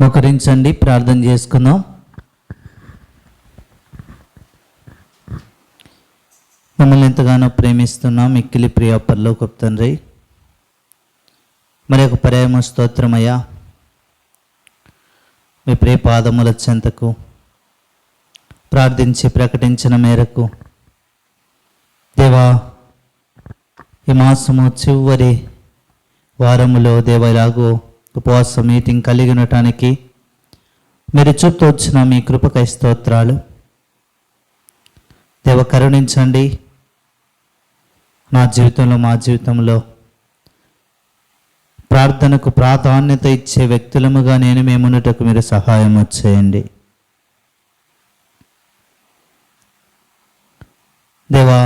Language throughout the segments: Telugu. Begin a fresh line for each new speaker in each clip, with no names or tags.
మోకరించండి, ప్రార్థన చేసుకుందాం. మమ్మల్ని ఎంతగానో ప్రేమిస్తున్నాం మిక్కిలి ప్రియ పరలోకపు తండ్రి, మరి ఒక పర్యాయము స్తోత్రమయ్యా. మీ ప్రియ పాదముల చెంతకు ప్రార్థించి ప్రకటించిన మేరకు దేవా, ఈ మాసము చివరి వారములో దేవా ఇలాగూ ఉపవాస మీటింగ్ కలిగి ఉండటానికి మీరు చూపుతూ వచ్చిన మీ కృపకై స్తోత్రాలు. దేవ, కరుణించండి. నా జీవితంలో, మా జీవితంలో ప్రార్థనకు ప్రాధాన్యత ఇచ్చే వ్యక్తులముగా మేమున్నటకు మీరు సహాయం చేయండి. దేవా,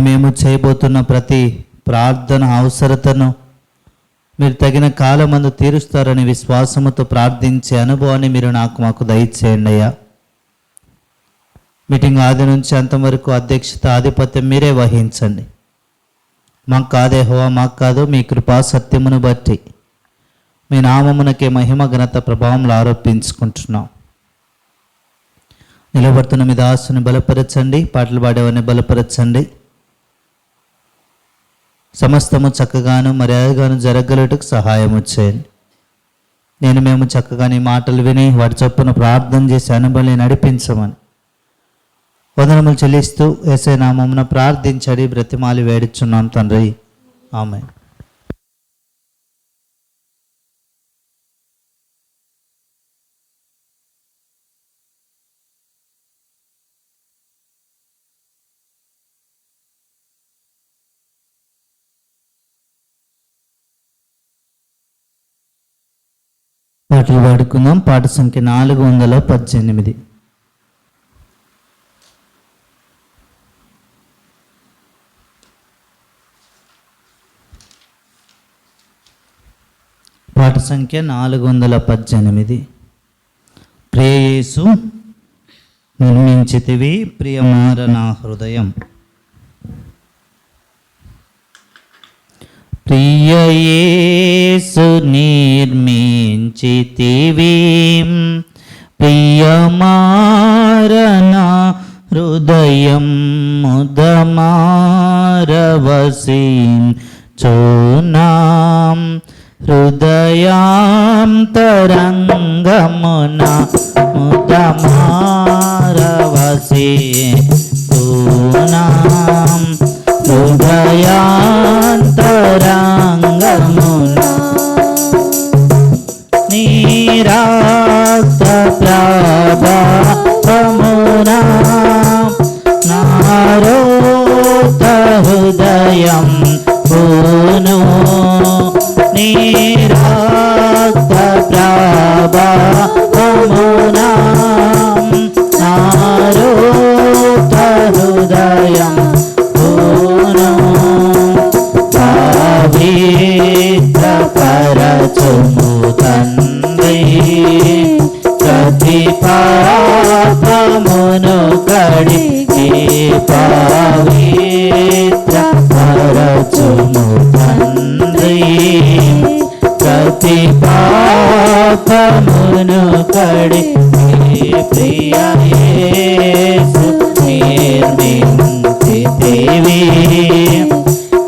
మేము చేయబోతున్న ప్రతి ప్రార్థన అవసరతను మీరు తగిన కాలమందు తీరుస్తారని విశ్వాసముతో ప్రార్థించే అనుభవాన్ని మీరు మాకు దయచేయండి అయ్యా. మీటింగ్ ఆది నుంచి అంతం వరకు అధ్యక్షత, ఆధిపత్యం మీరే వహించండి. మాకు కాదే హోవా, మాకు కాదు, మీ కృపా సత్యమును బట్టి మీ నామమునకే మహిమ ఘనత ప్రభావంలో ఆరోపించుకుంటున్నాం. నిలబడుతున్న మీ దాసుని బలపరచండి, పాటలు పాడేవారిని బలపరచండి. సమస్తము చక్కగాను మర్యాదగాను జరగలుటకు సహాయం చేయండి. మేము చక్కగా నీ మాటలు విని వాటి చొప్పున ప్రార్థన చేసి అనుభవాన్ని నడిపించమని వందనములు చెల్లిస్తూ యేసయ్య నామమున ప్రార్థించడి బ్రతిమాలి వేడుచున్నాం తండ్రి, ఆమేన్. పాటలు పాడుకుందాం. పాట సంఖ్య 418. పాట సంఖ్య 418. ప్రియ యేసు నిర్మించితివి ప్రియమార నా హృదయం. ప్రియ యేసు నిర్మించితివి ప్రియమార నా హృదయం. ముదమారవసించునాం హృదయాంతరంగమున ముదమారవసించునాం హృదయాంతరంగమున నీరాక్త ప్రభావమున నారోత హృదయం పూను. నీరాక్త ప్రభావమున నారోత హృదయం పూను. పవిత్ర పరచుము తండ్రి ప్రతి పాపమును కడిగి. పవిత్ర పరచుము తండ్రి ప్రతి పాపమును కడిగి. ప్రియ యేసు నిర్మించితివి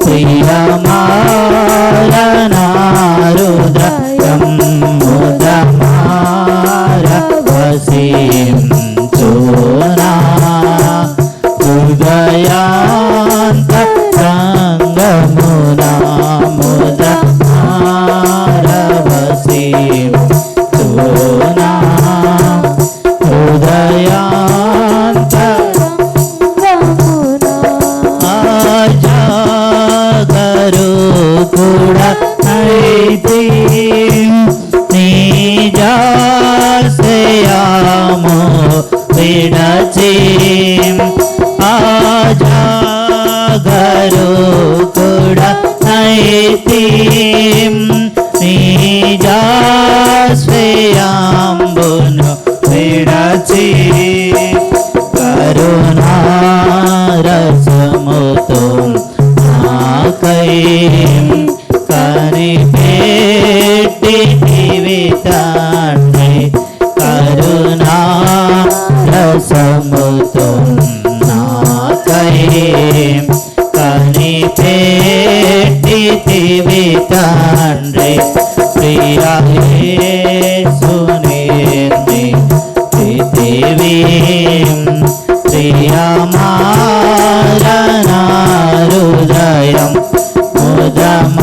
ప్రియమార నా హృదయం. ముదమారవసించునా హృదయాంతరంగమున ముదమారవసించునా కూడా అయితే నిజాసయాము విడచి ఆజాగరు కూడా అయితే నిజాసయాంబును విడచి కరుణారసముతో నాకై కనిపేట పెట్టితివి తండ్రి కరుణా రసముతో నాకై కనిపెట్టితివి తండ్రి ప్రియా యేసుని ప్రీతివి ప్రియమారనా హృదయం ముదమారవసిం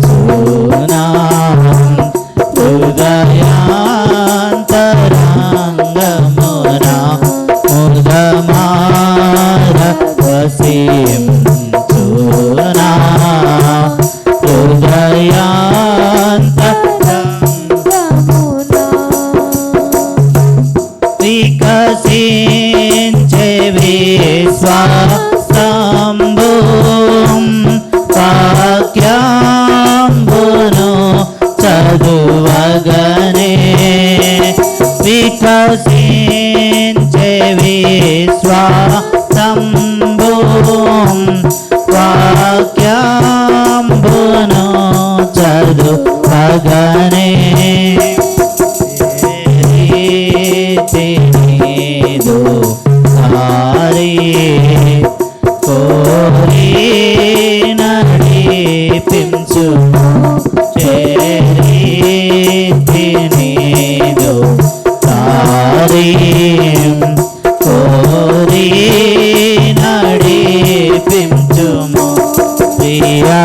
సునాం హృదయాంతరంగమునా ముదమారవసిం సునాం హృదయాంతరంగమునా వికసించే విశ్వాసంబుం వాక్యంబును చదువగనే వికసించే విశ్వాసంబుం వాక్యంబును చదువగనే నీదు హారి కోరి నడిపించు చేరి నీదు హారి కోరి నడిపించుము ప్రియా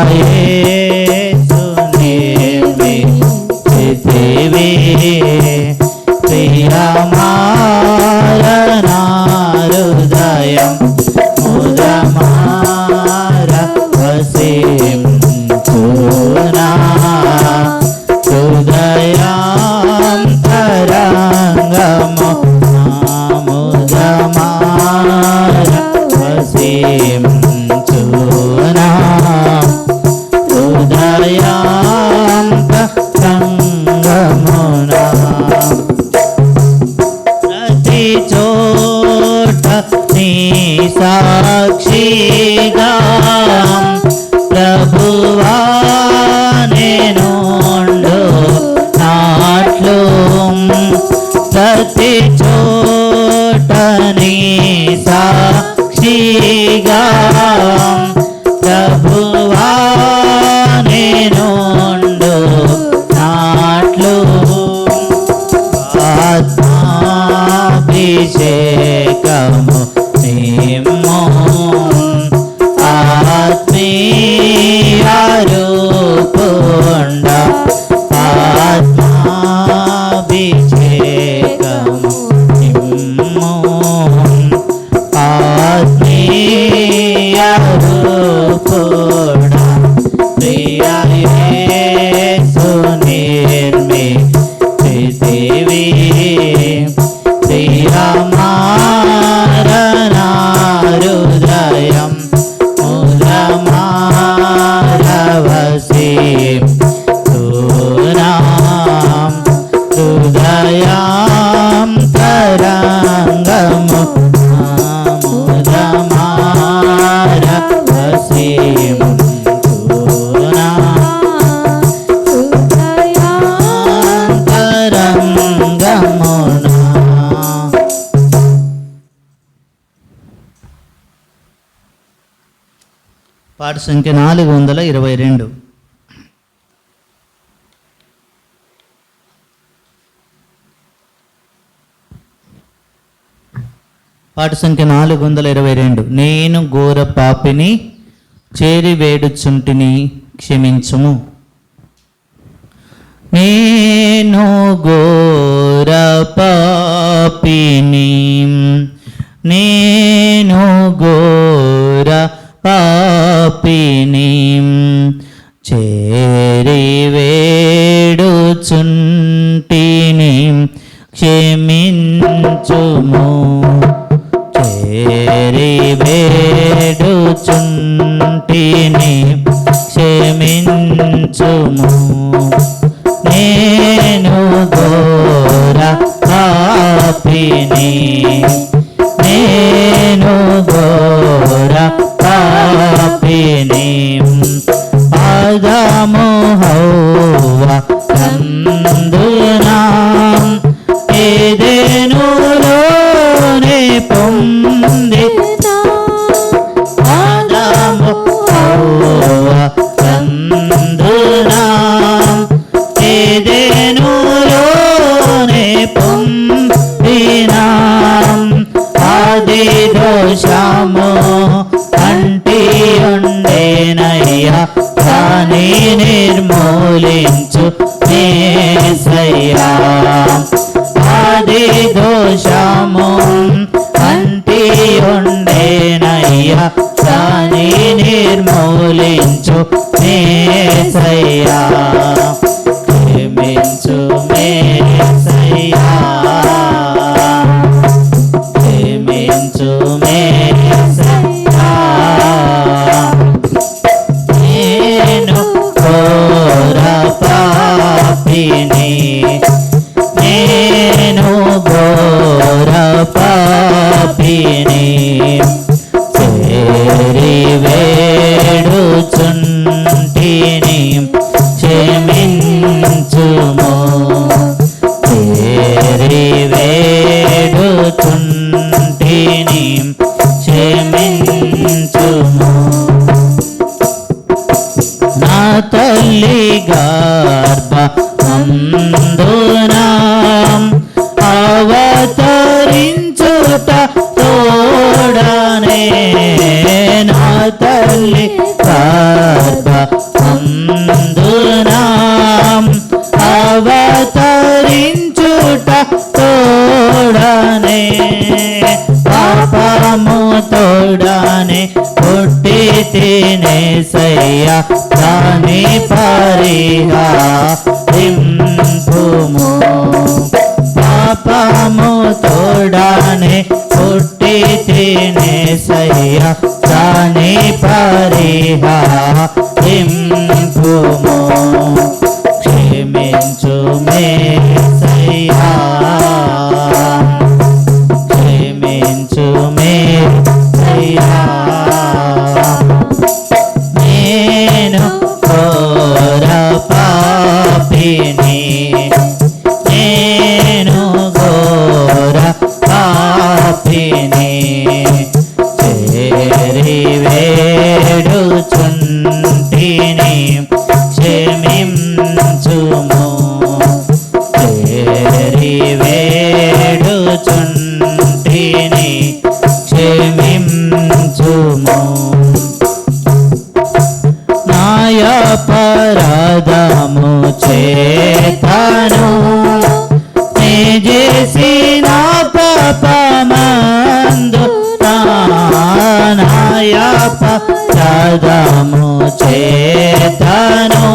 యేసుని ప్రీతివి ప్రియమారనా హృదయం ముదమారవసిం సునా హృదయాంతరంగము ముదమారవసిం సునా హృదయాంతరంగమునా చోట నీ సాక్షిగా ప్రభువా నేనుండు నాట్లు ప్రతి చోట నీ సాక్షిగా ప్రభువా నేనుండు నాట్లు అభిషేకము నిమ్ము ఆత్మీయ రూపుండ ఆత్మాభిషేకము నిమ్ము ఆత్మీయ రూపుండ ప్రియా యేసుని ప్రీతివి ప్రియమారనా హృదయం ముదమారవసిం సునాం హృదయాంతరంగము ముదమారవసిం సునాం హృదయాంతరంగమునా. పాట సంఖ్య 422. పాట సంఖ్య 422. నేను ఘోర పాపిని చేరి వేడుచుంటిని క్షమించుము. నేను ఘోర పాపిని నేను ఘోర పాపిని చేరి వేడుచుంటిని క్షమించుము. చేరి వేడుచుంటిని క్షమించుము. నేను ఘోర పాపిని నేను ఘోర పాపిని పాద దాని నిర్మూలించు మేసయ్యా, క్షమించు మేసయ్యా, క్షమించు మేసయ్యా. నేను ఘోర పాపిని, నేను ఘోర పాపిని, చేరి వేడుచుంటిని, క్షమించుము. చేరి వేడుచుంటిని, క్షమించుము. నా తల్లి గర్భమందున అవతరించుట తోడనే, నా తల్లి గర్భమందున అవతరించుట తోడనే, పాపము తోడనే పుట్టి తినేసయ్యా, దాని పరిహారింపుము. పాపము తోడనే పుట్టి తినేసయ్యా, దాని పరిహారింపుము. క్షమించు మేసయ్యా, క్షమించు మేసయ్యా. నేను ఘోర పాపిని, నేను ఘోర పాపిని, చేరి వేడుచుంటిని, క్షమించుము. చేరి వేడుచుంటిని, క్షమించుము. నాయపరాధము చేతను నే చేసిన పాపమందు, నాయపరాధము చేతను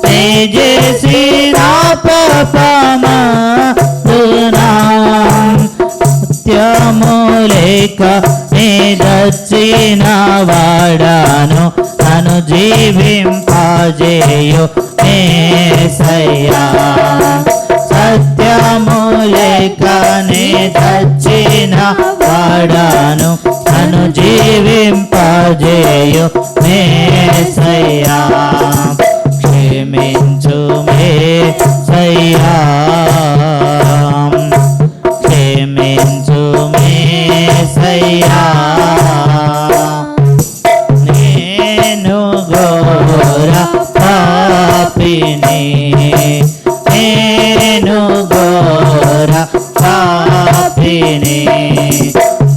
నే చేసిన పాపమందునా, సత్యము లేక నే దచ్చిన వాడాను, నన్ను జీవింపజేయు మేసయ్యా. సత్యము లేక నే దచ్చిన వాడాను, నన్ను జీవింపజేయు మేసయ్యా. క్షమించు మేసయ్యా, క్షమించు మేసయ్యా. నేను ఘోర పాపిని, నేను ఘోర పాపిని,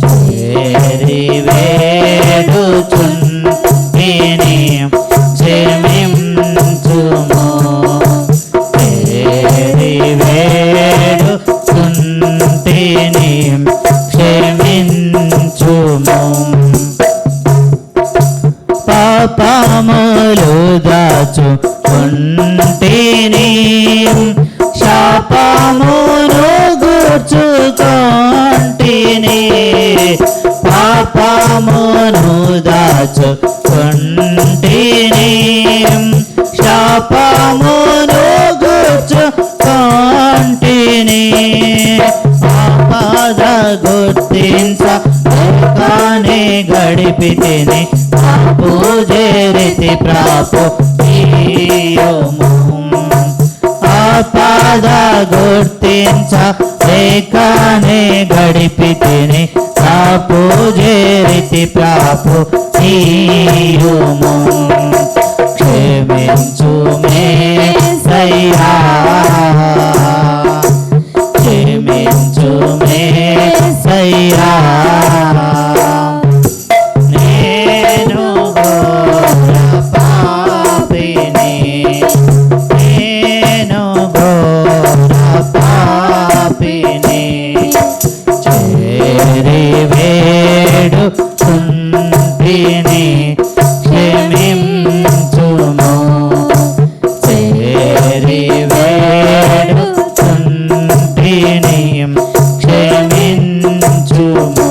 చేరి వేడుచుంటిని, క్షమించుము. చేరి వేడుచుంటిని, క్షమించుము. పాపములు దాచుకొంటిని, శాపమును గూర్చుకొంటిని, పాపమును దాచుకొంటిని, శాపమును గూర్చుకొంటిని. ఆపద గుర్తించగానే గడిపితిని, పాపు చేరితి ప్రాపు తీయము. ఆపద గుర్తించలేకనే గడిపితిని, పాపు చేరితి ప్రాపు తీయము. క్షమించు మేసయ్యా, క్షమించు మేసయ్యా. నేను ఘోర పాపిని, నేను ఘోర పాపిని, చేరి వేడుచుంటిని, పాపిని క్షమించుము. చేరి వేడుచుంటిని క్షమించుము.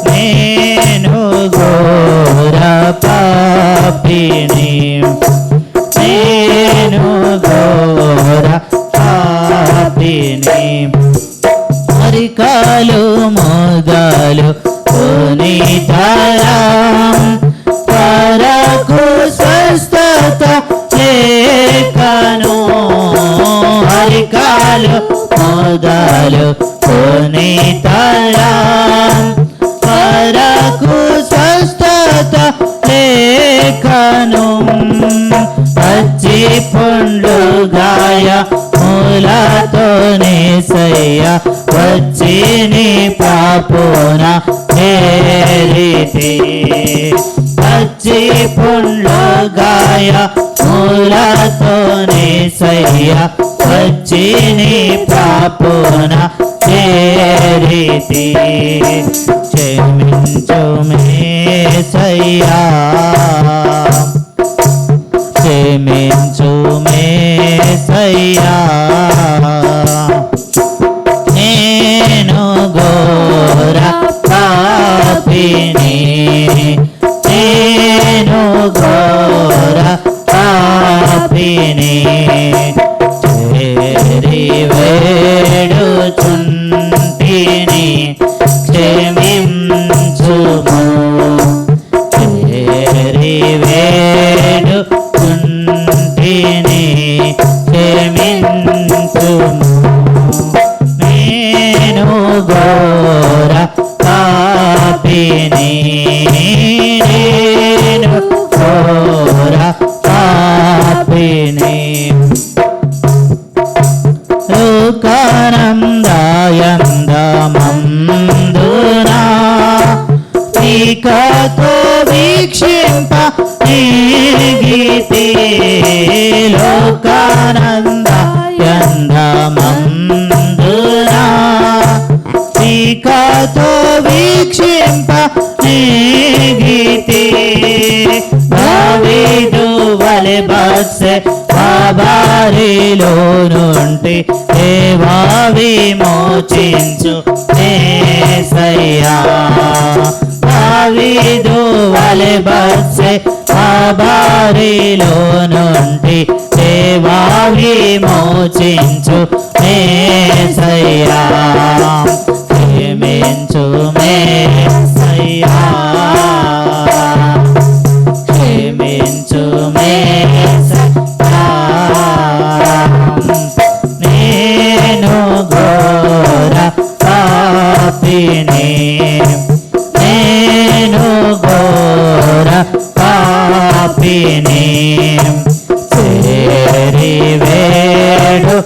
నేను ఘోర పాపిని, నేను ఘోర పాపిని. అరికాలు మోదాలు కొనితరం వరకు స్వస్థత లేకను. అరికాలు మోదాలు కొనితరం వరకు స్వస్థత లేకను. పచ్చి పండ్లు గాయ మూలతోనే సయ్య వచ్చి నీ పాపున చేరితే. పచ్చి పండ్లు గాయ మూలతోనే సయ్య వచ్చి నీ పాపున చేరితే. క్షమించు మేసయ్యా, క్షమించు మేసయ్యా. నేను ఘోర పాపిని, నేను ఘోర పాపిని. చేరి వేడుచుంటిని క్షమించుము. చేరి వేడుచుంటిని క్షమించుము. నేను ఘోర పాపిని, నేను ఘోర పాపిని. లోకానందాయందమందునా నీకతో వీక్షింప నీగీతి. లోకానందాయందమందునా నీకతో వీక్షింప నీగీతి. దావీదు వలె బత్సె బారిలో నుండి దేవా విమోచించు యేసయ్యా. దావీదు వలె బత్సె బారిలో నుండి దేవా విమోచించు యేసయ్యా. క్షమించు యేసయ్యా, క్షమించు యేసయ్యా. నేను ఘోర పాపిని, నేను ఘోర పాపిని. చేరి వేడుచుంటిని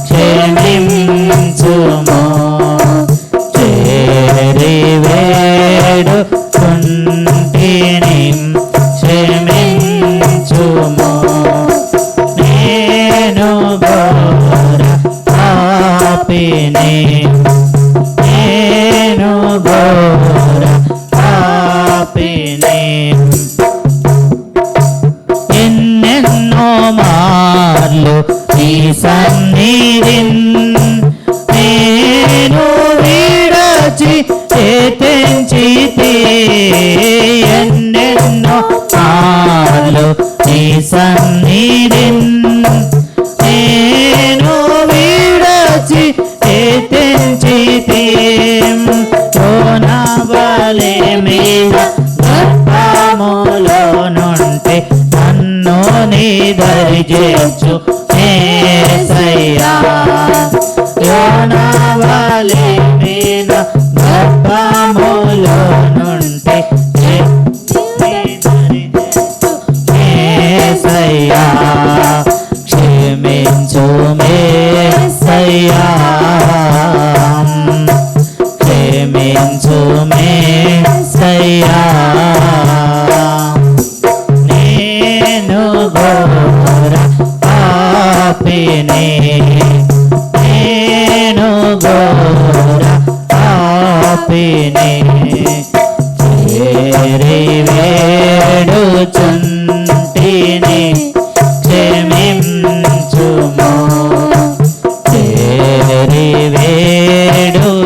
క్షమించుము. చేరి వేడుచుంటిని క్షమించుము. నేను ఘోర పాపిని, నేను ఘోర పాపిని. ఎన్నెన్నో మార్లు నీ సన్నిధిన్ నేను విడచి తెంచితే. ఎన్నెన్నో మార్లు నీ సన్నిధిన్ నేను విడచి తెంచితే. కోనవలె మీద గర్భములో నుండి నన్ను నీ దరి చేర్చు యేసయ్యా. కోనవలె మీద గర్భములో నుండి యేసయ్యా. క్షమించు యేసయ్యా, క్షమించు యేసయ్యా. నేను ఘోర పాపిని, నేను ఘోర పాపిని. చేరి వేడుచుంటిని క్షమించుము. చేరి వేడుచుంటిని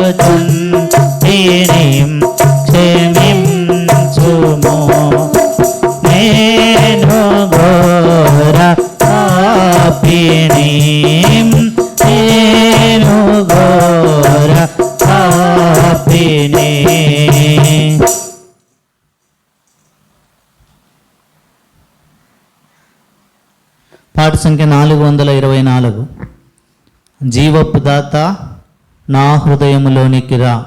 క్షమించుము. నేను ఘోర పాపిని, నేను ఘోర పాపిని. పాట సంఖ్య 424. జీవపు దాత నా హృదయములోనికి రా.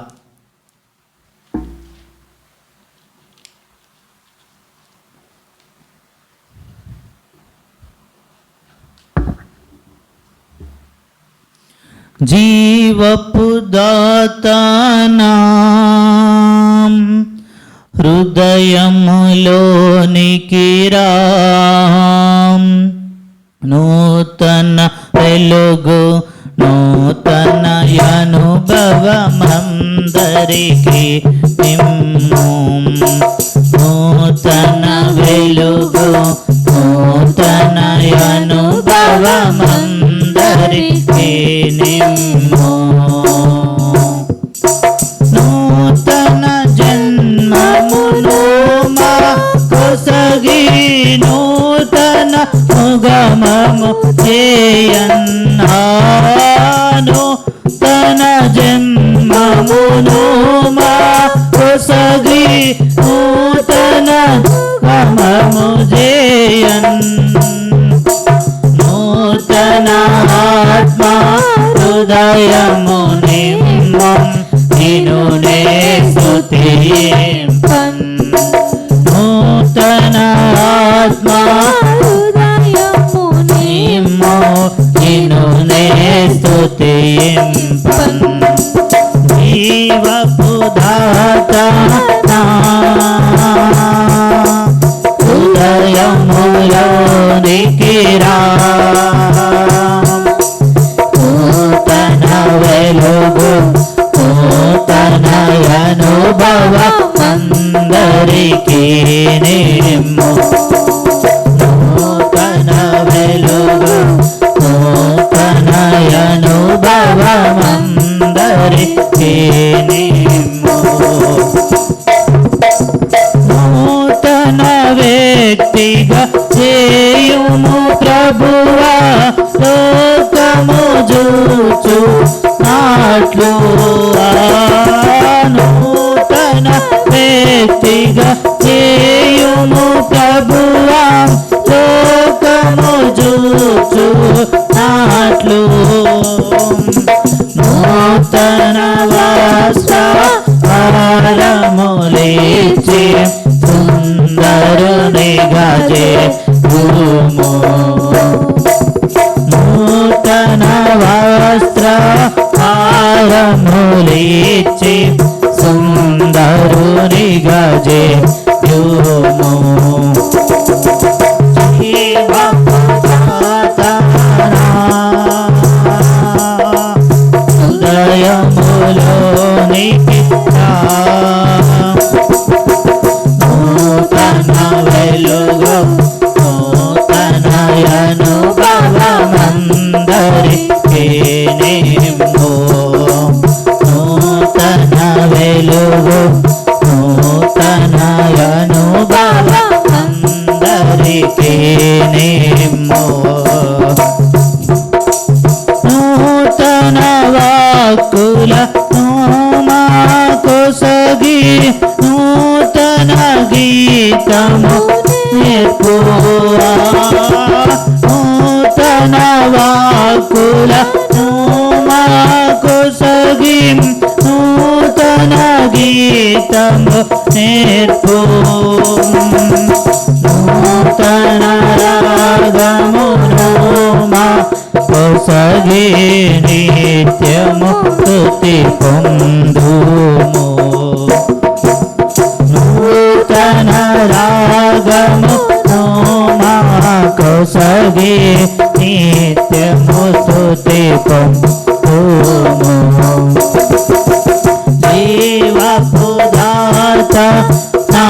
జీవపు దాత నా హృదయములోనికి రా. నూతన వెలుగు నూతన అనుభవమందరికి నిమ్ము. నూతన వెలుగు నూతన అనుభవమందరికి నిమ్ము. నూతన జన్మమును మా కొసగి నూతన ముగమము చేయన్నాను. తన జన్మమును మా కొసగి నూతన ముగమము చేయన్. నూతన ఆత్మ హృదయము నిమ్మం నిన్నునే స్తుతింపన్. నూతన ఆత్మ హృదయము నిమ్మో నిన్నునే స్తుతింపన్. జీవపు దాత నా హృదయములోనికి రా. నూతన వెలుగు నూతన అనుభవమందరికి నిమ్ము. నూతన వెలుగు నూతన అనుభవమందరికి నిమ్ము. నూతన వ్యక్తిగా చేయుము ప్రభువా లోకము చూచు నాట్లు. నూతన వ్యక్తిగా చేయుము ప్రభువా లోకము చూచు నాట్లు. నూతన వస్త్రములిచ్చి సుందరునిగా చేయుము. నూతన వస్త్రములిచ్చి సుందరునిగా చేయుము. హృదయములోనికి రా. నూతన వెలుగు నూతన అనుభవమందరికి నిమ్ము. నూతన వెలుగు నూతన అనుభవమందరికి నిమ్ము. నూతన వాక్కుల మా కొసగి నూతన గీతము నేర్పువా. నూతన వాక్కుల మా కొసగి నూతన గీతము నేర్పు. నూతన రాగమును మా కొసగి నిత్యము స్తుతి పొందుము. నూతన రాగమును మా కొసగి నిత్యము స్తుతి పొందుము. జీవపు దాత నా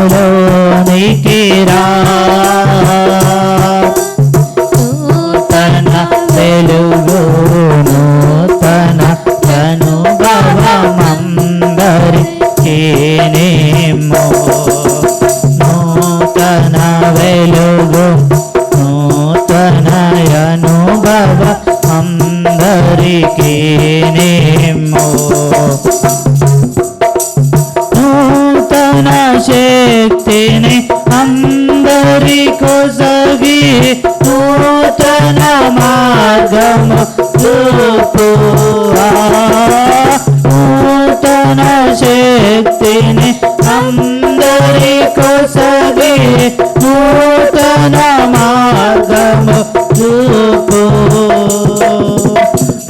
హృదయములోనికి రా, నూతన వెలుగు నూతన అనుభవమందరికీ నేమో, నూతన వెలుగు నూతన అనుభవ అందరికీ నేమో, నూతన శక్తిని అందరికొసగి నూతన మార్గము చూపువా, నూతన శక్తిని అందరికొసగి నూతన మార్గము చూపు,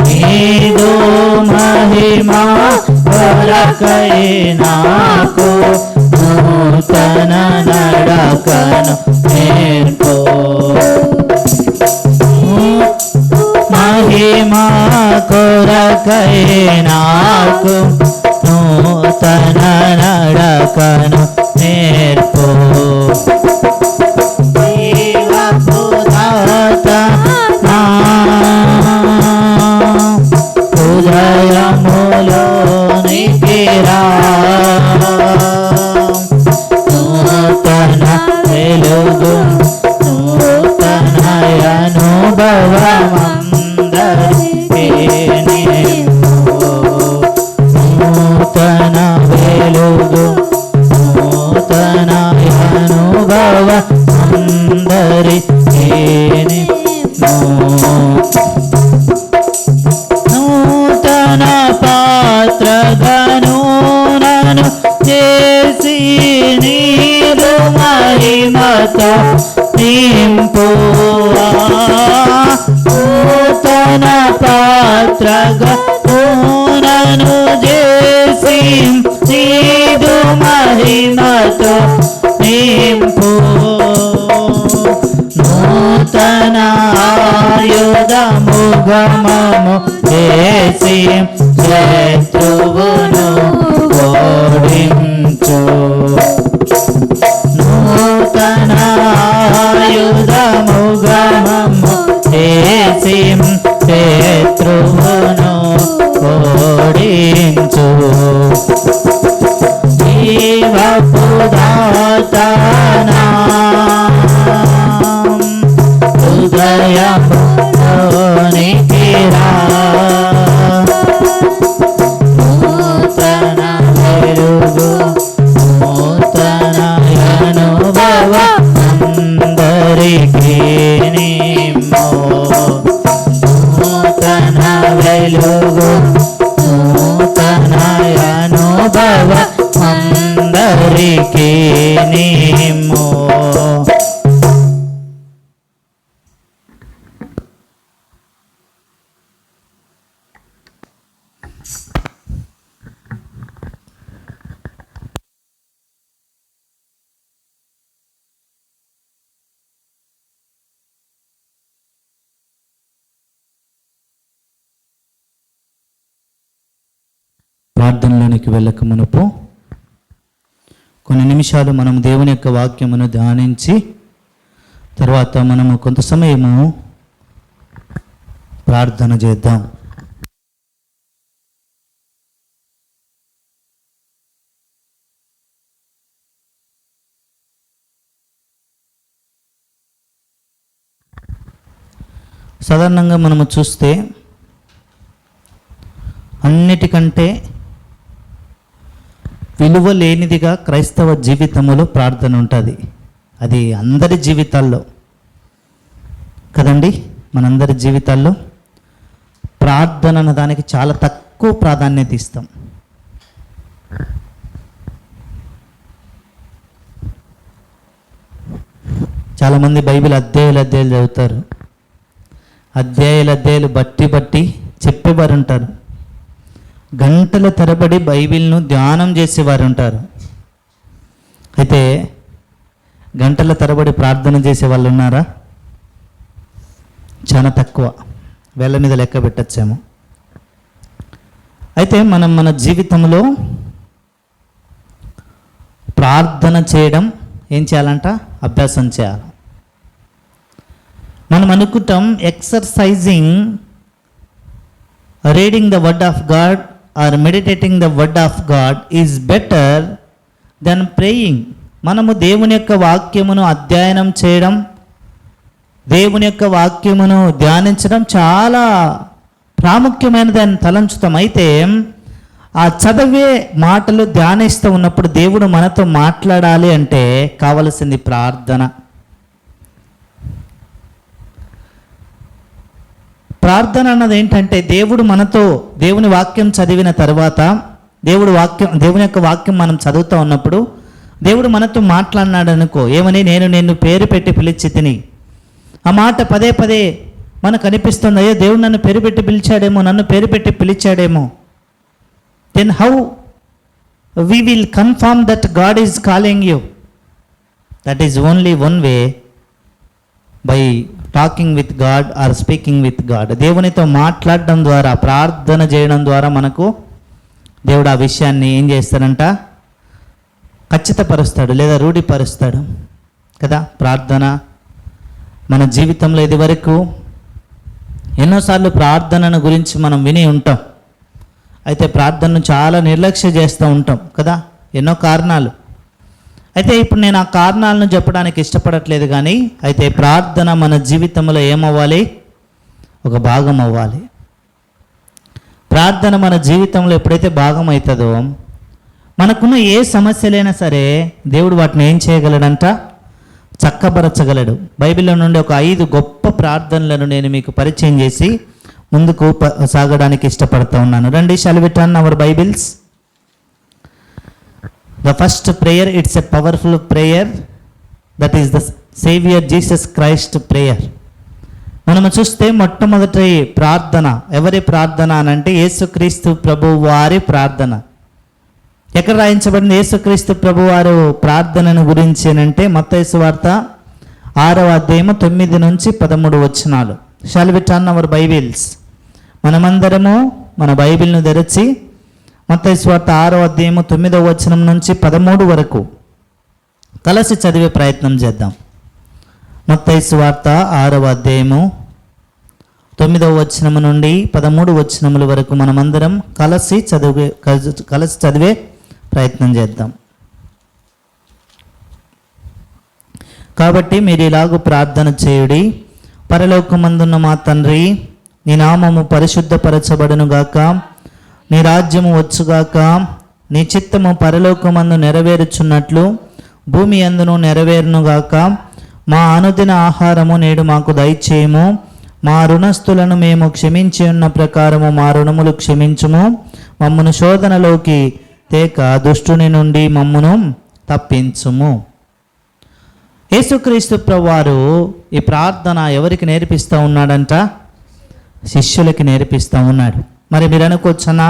నీదు మహిమా కొరకై నాకు నూతన నడకను నేర్పు, మహిమా కొరకై నాకు నూతన నడకను నేర్పు, నా హృదయములోనికి రా, నూతన వెలుగు నూతన అనుభవమందరికీ నేమో, నూతన వెలుగు నూతన అనుభవ అందరికీ నేమో, నూతన పాత్రగను నన్ను చేసి నీరు మహిమతో నింపువా, నూతన పాత్రగను నన్ను చేసి నీరు మహిమతో నింపు, నూతన ఆయుధము గమము చేసి శత్రువును ఓడించు, నూతన ఆయుధము గమము చేసి శత్రువును ఓడించు, జీవపు దాతనా హృదయములోనికి రా, నూతన వెలుగు నూతన అనుభవ అందరికీ నేమో, నూతన వెలుగు నూతన అనుభవ అందరికీ నేమో. ప్రార్థనలోనికి వెళ్ళక మునుపు కొన్ని నిమిషాలు మనం దేవుని యొక్క వాక్యమును ధ్యానించి తర్వాత మనము కొంత సమయము ప్రార్థన చేద్దాం. సాధారణంగా మనము చూస్తే అన్నిటికంటే విలువ లేనిదిగా క్రైస్తవ జీవితంలో ప్రార్థన ఉంటుంది. అది అందరి జీవితాల్లో కదండి, మనందరి జీవితాల్లో ప్రార్థన అన్న దానికి చాలా తక్కువ ప్రాధాన్యత ఇస్తాం. చాలామంది బైబిల్ అధ్యాయాలు చదువుతారు, అధ్యాయాలు బట్టి చెప్పేవారు ఉంటారు. గంటల తరబడి బైబిల్ను ధ్యానం చేసేవారు ఉంటారు. అయితే గంటల తరబడి ప్రార్థన చేసే వాళ్ళు ఉన్నారా? చాలా తక్కువ, వేళ్ళ మీద లెక్క పెట్టచ్చేమో. అయితే మనం మన జీవితంలో ప్రార్థన చేయడం ఏం చేయాలంట? అభ్యాసం చేయాలి. మనం అనుకుంటాం exercising reading the word of God or meditating the word of God is better then praying. మనము దేవుని యొక్క వాక్యమును అధ్యయనం చేయడం, దేవుని యొక్క వాక్యమును ధ్యానించడం చాలా ప్రాముఖ్యమైనదని తలంచుతాం. అయితే ఆ చదివే మాటలు ధ్యానిస్తూ ఉన్నప్పుడు దేవుడు మనతో మాట్లాడాలి అంటే కావలసింది ప్రార్థన. ప్రార్థన అన్నది ఏంటంటే దేవుడు మనతో దేవుని వాక్యం చదివిన తర్వాత దేవుని యొక్క వాక్యం మనం చదువుతూ ఉన్నప్పుడు దేవుడు మనతో మాట్లాడినాడు అనుకో, ఏమని? నేను నిన్ను పేరు పెట్టి పిలిచి తిని. ఆ మాట పదే పదే మనకు అనిపిస్తుంది, అయ్యో దేవుడు నన్ను పేరు పెట్టి పిలిచాడేమో, నన్ను పేరు పెట్టి పిలిచాడేమో. Then how we will confirm that God is calling you? That is only one way, by talking with God or speaking with God. దేవునితో మాట్లాడడం ద్వారా, ప్రార్థన చేయడం ద్వారా మనకు దేవుడు ఆ విషయాన్ని ఏం చేస్తాడంట? ఖచ్చితపరుస్తాడు లేదా రూఢిపరుస్తాడు కదా. ప్రార్థన మన జీవితంలో ఇదివరకు ఎన్నోసార్లు ప్రార్థనను గురించి మనం విని ఉంటాం. అయితే ప్రార్థనను చాలా నిర్లక్ష్య చేస్తూ ఉంటాం కదా, ఎన్నో కారణాలు. అయితే ఇప్పుడు నేను ఆ కారణాలను చెప్పడానికి ఇష్టపడట్లేదు, కానీ అయితే ప్రార్థన మన జీవితంలో ఏమవ్వాలి? ఒక భాగం అవ్వాలి. ప్రార్థన మన జీవితంలో ఎప్పుడైతే భాగం అవుతుందో మనకున్న ఏ సమస్యలైనా సరే దేవుడు వాటిని ఏం చేయగలడంట? చక్కబరచగలడు. బైబిల్లో నుండి ఒక 5 గొప్ప ప్రార్థనలను నేను మీకు పరిచయం చేసి ముందుకు సాగడానికి ఇష్టపడుతూ ఉన్నాను. రండి, shall we turn our Bibles? The first prayer, it's a powerful prayer, that is the Savior Jesus Christ prayer. మనము చూస్తే మొట్టమొదటి ప్రార్థన ఎవరి ప్రార్థన అనంటే యేసుక్రీస్తు ప్రభు వారి ప్రార్థన. ఎక్కడ రాయించబడింది యేసుక్రీస్తు ప్రభు వారు ప్రార్థనను గురించి అంటే? మత్తయి సువార్త 6వ అధ్యాయము 9 నుంచి 13 వచనాలు. Shall we turn our Bibles? మనమందరము మన బైబిల్ను తెరచి మత్తయి సువార్త 6వ అధ్యాయము 9వ వచనం నుంచి 13 వరకు కలిసి చదివే ప్రయత్నం చేద్దాం. మత్తయి సువార్త 6వ అధ్యాయము 9వ వచనం నుండి 13 వచనముల వరకు మనమందరం కలిసి చదివే ప్రయత్నం చేద్దాం. కాబట్టి మీరు ఇలాగూ ప్రార్థన చేయుడి. పరలోకమందున్న మా తండ్రి, నీ నామము పరిశుద్ధపరచబడునుగాక, నీ రాజ్యము వచ్చుగాక, నీ చిత్తము పరలోకమందు నెరవేరుచున్నట్లు భూమి యందును నెరవేరునుగాక. మా అనుదిన ఆహారము నేడు మాకు దయచేయము. మా రుణస్థులను మేము క్షమించి ఉన్న ప్రకారము మా రుణములు క్షమించుము. మమ్మను శోధనలోకి తేక దుష్టుని నుండి మమ్మను తప్పించుము. యేసుక్రీస్తు ప్రభువారు ఈ ప్రార్థన ఎవరికి నేర్పిస్తూ ఉన్నాడంట? శిష్యులకి నేర్పిస్తూ ఉన్నాడు. మరి మీరు అనుకోవచ్చనా,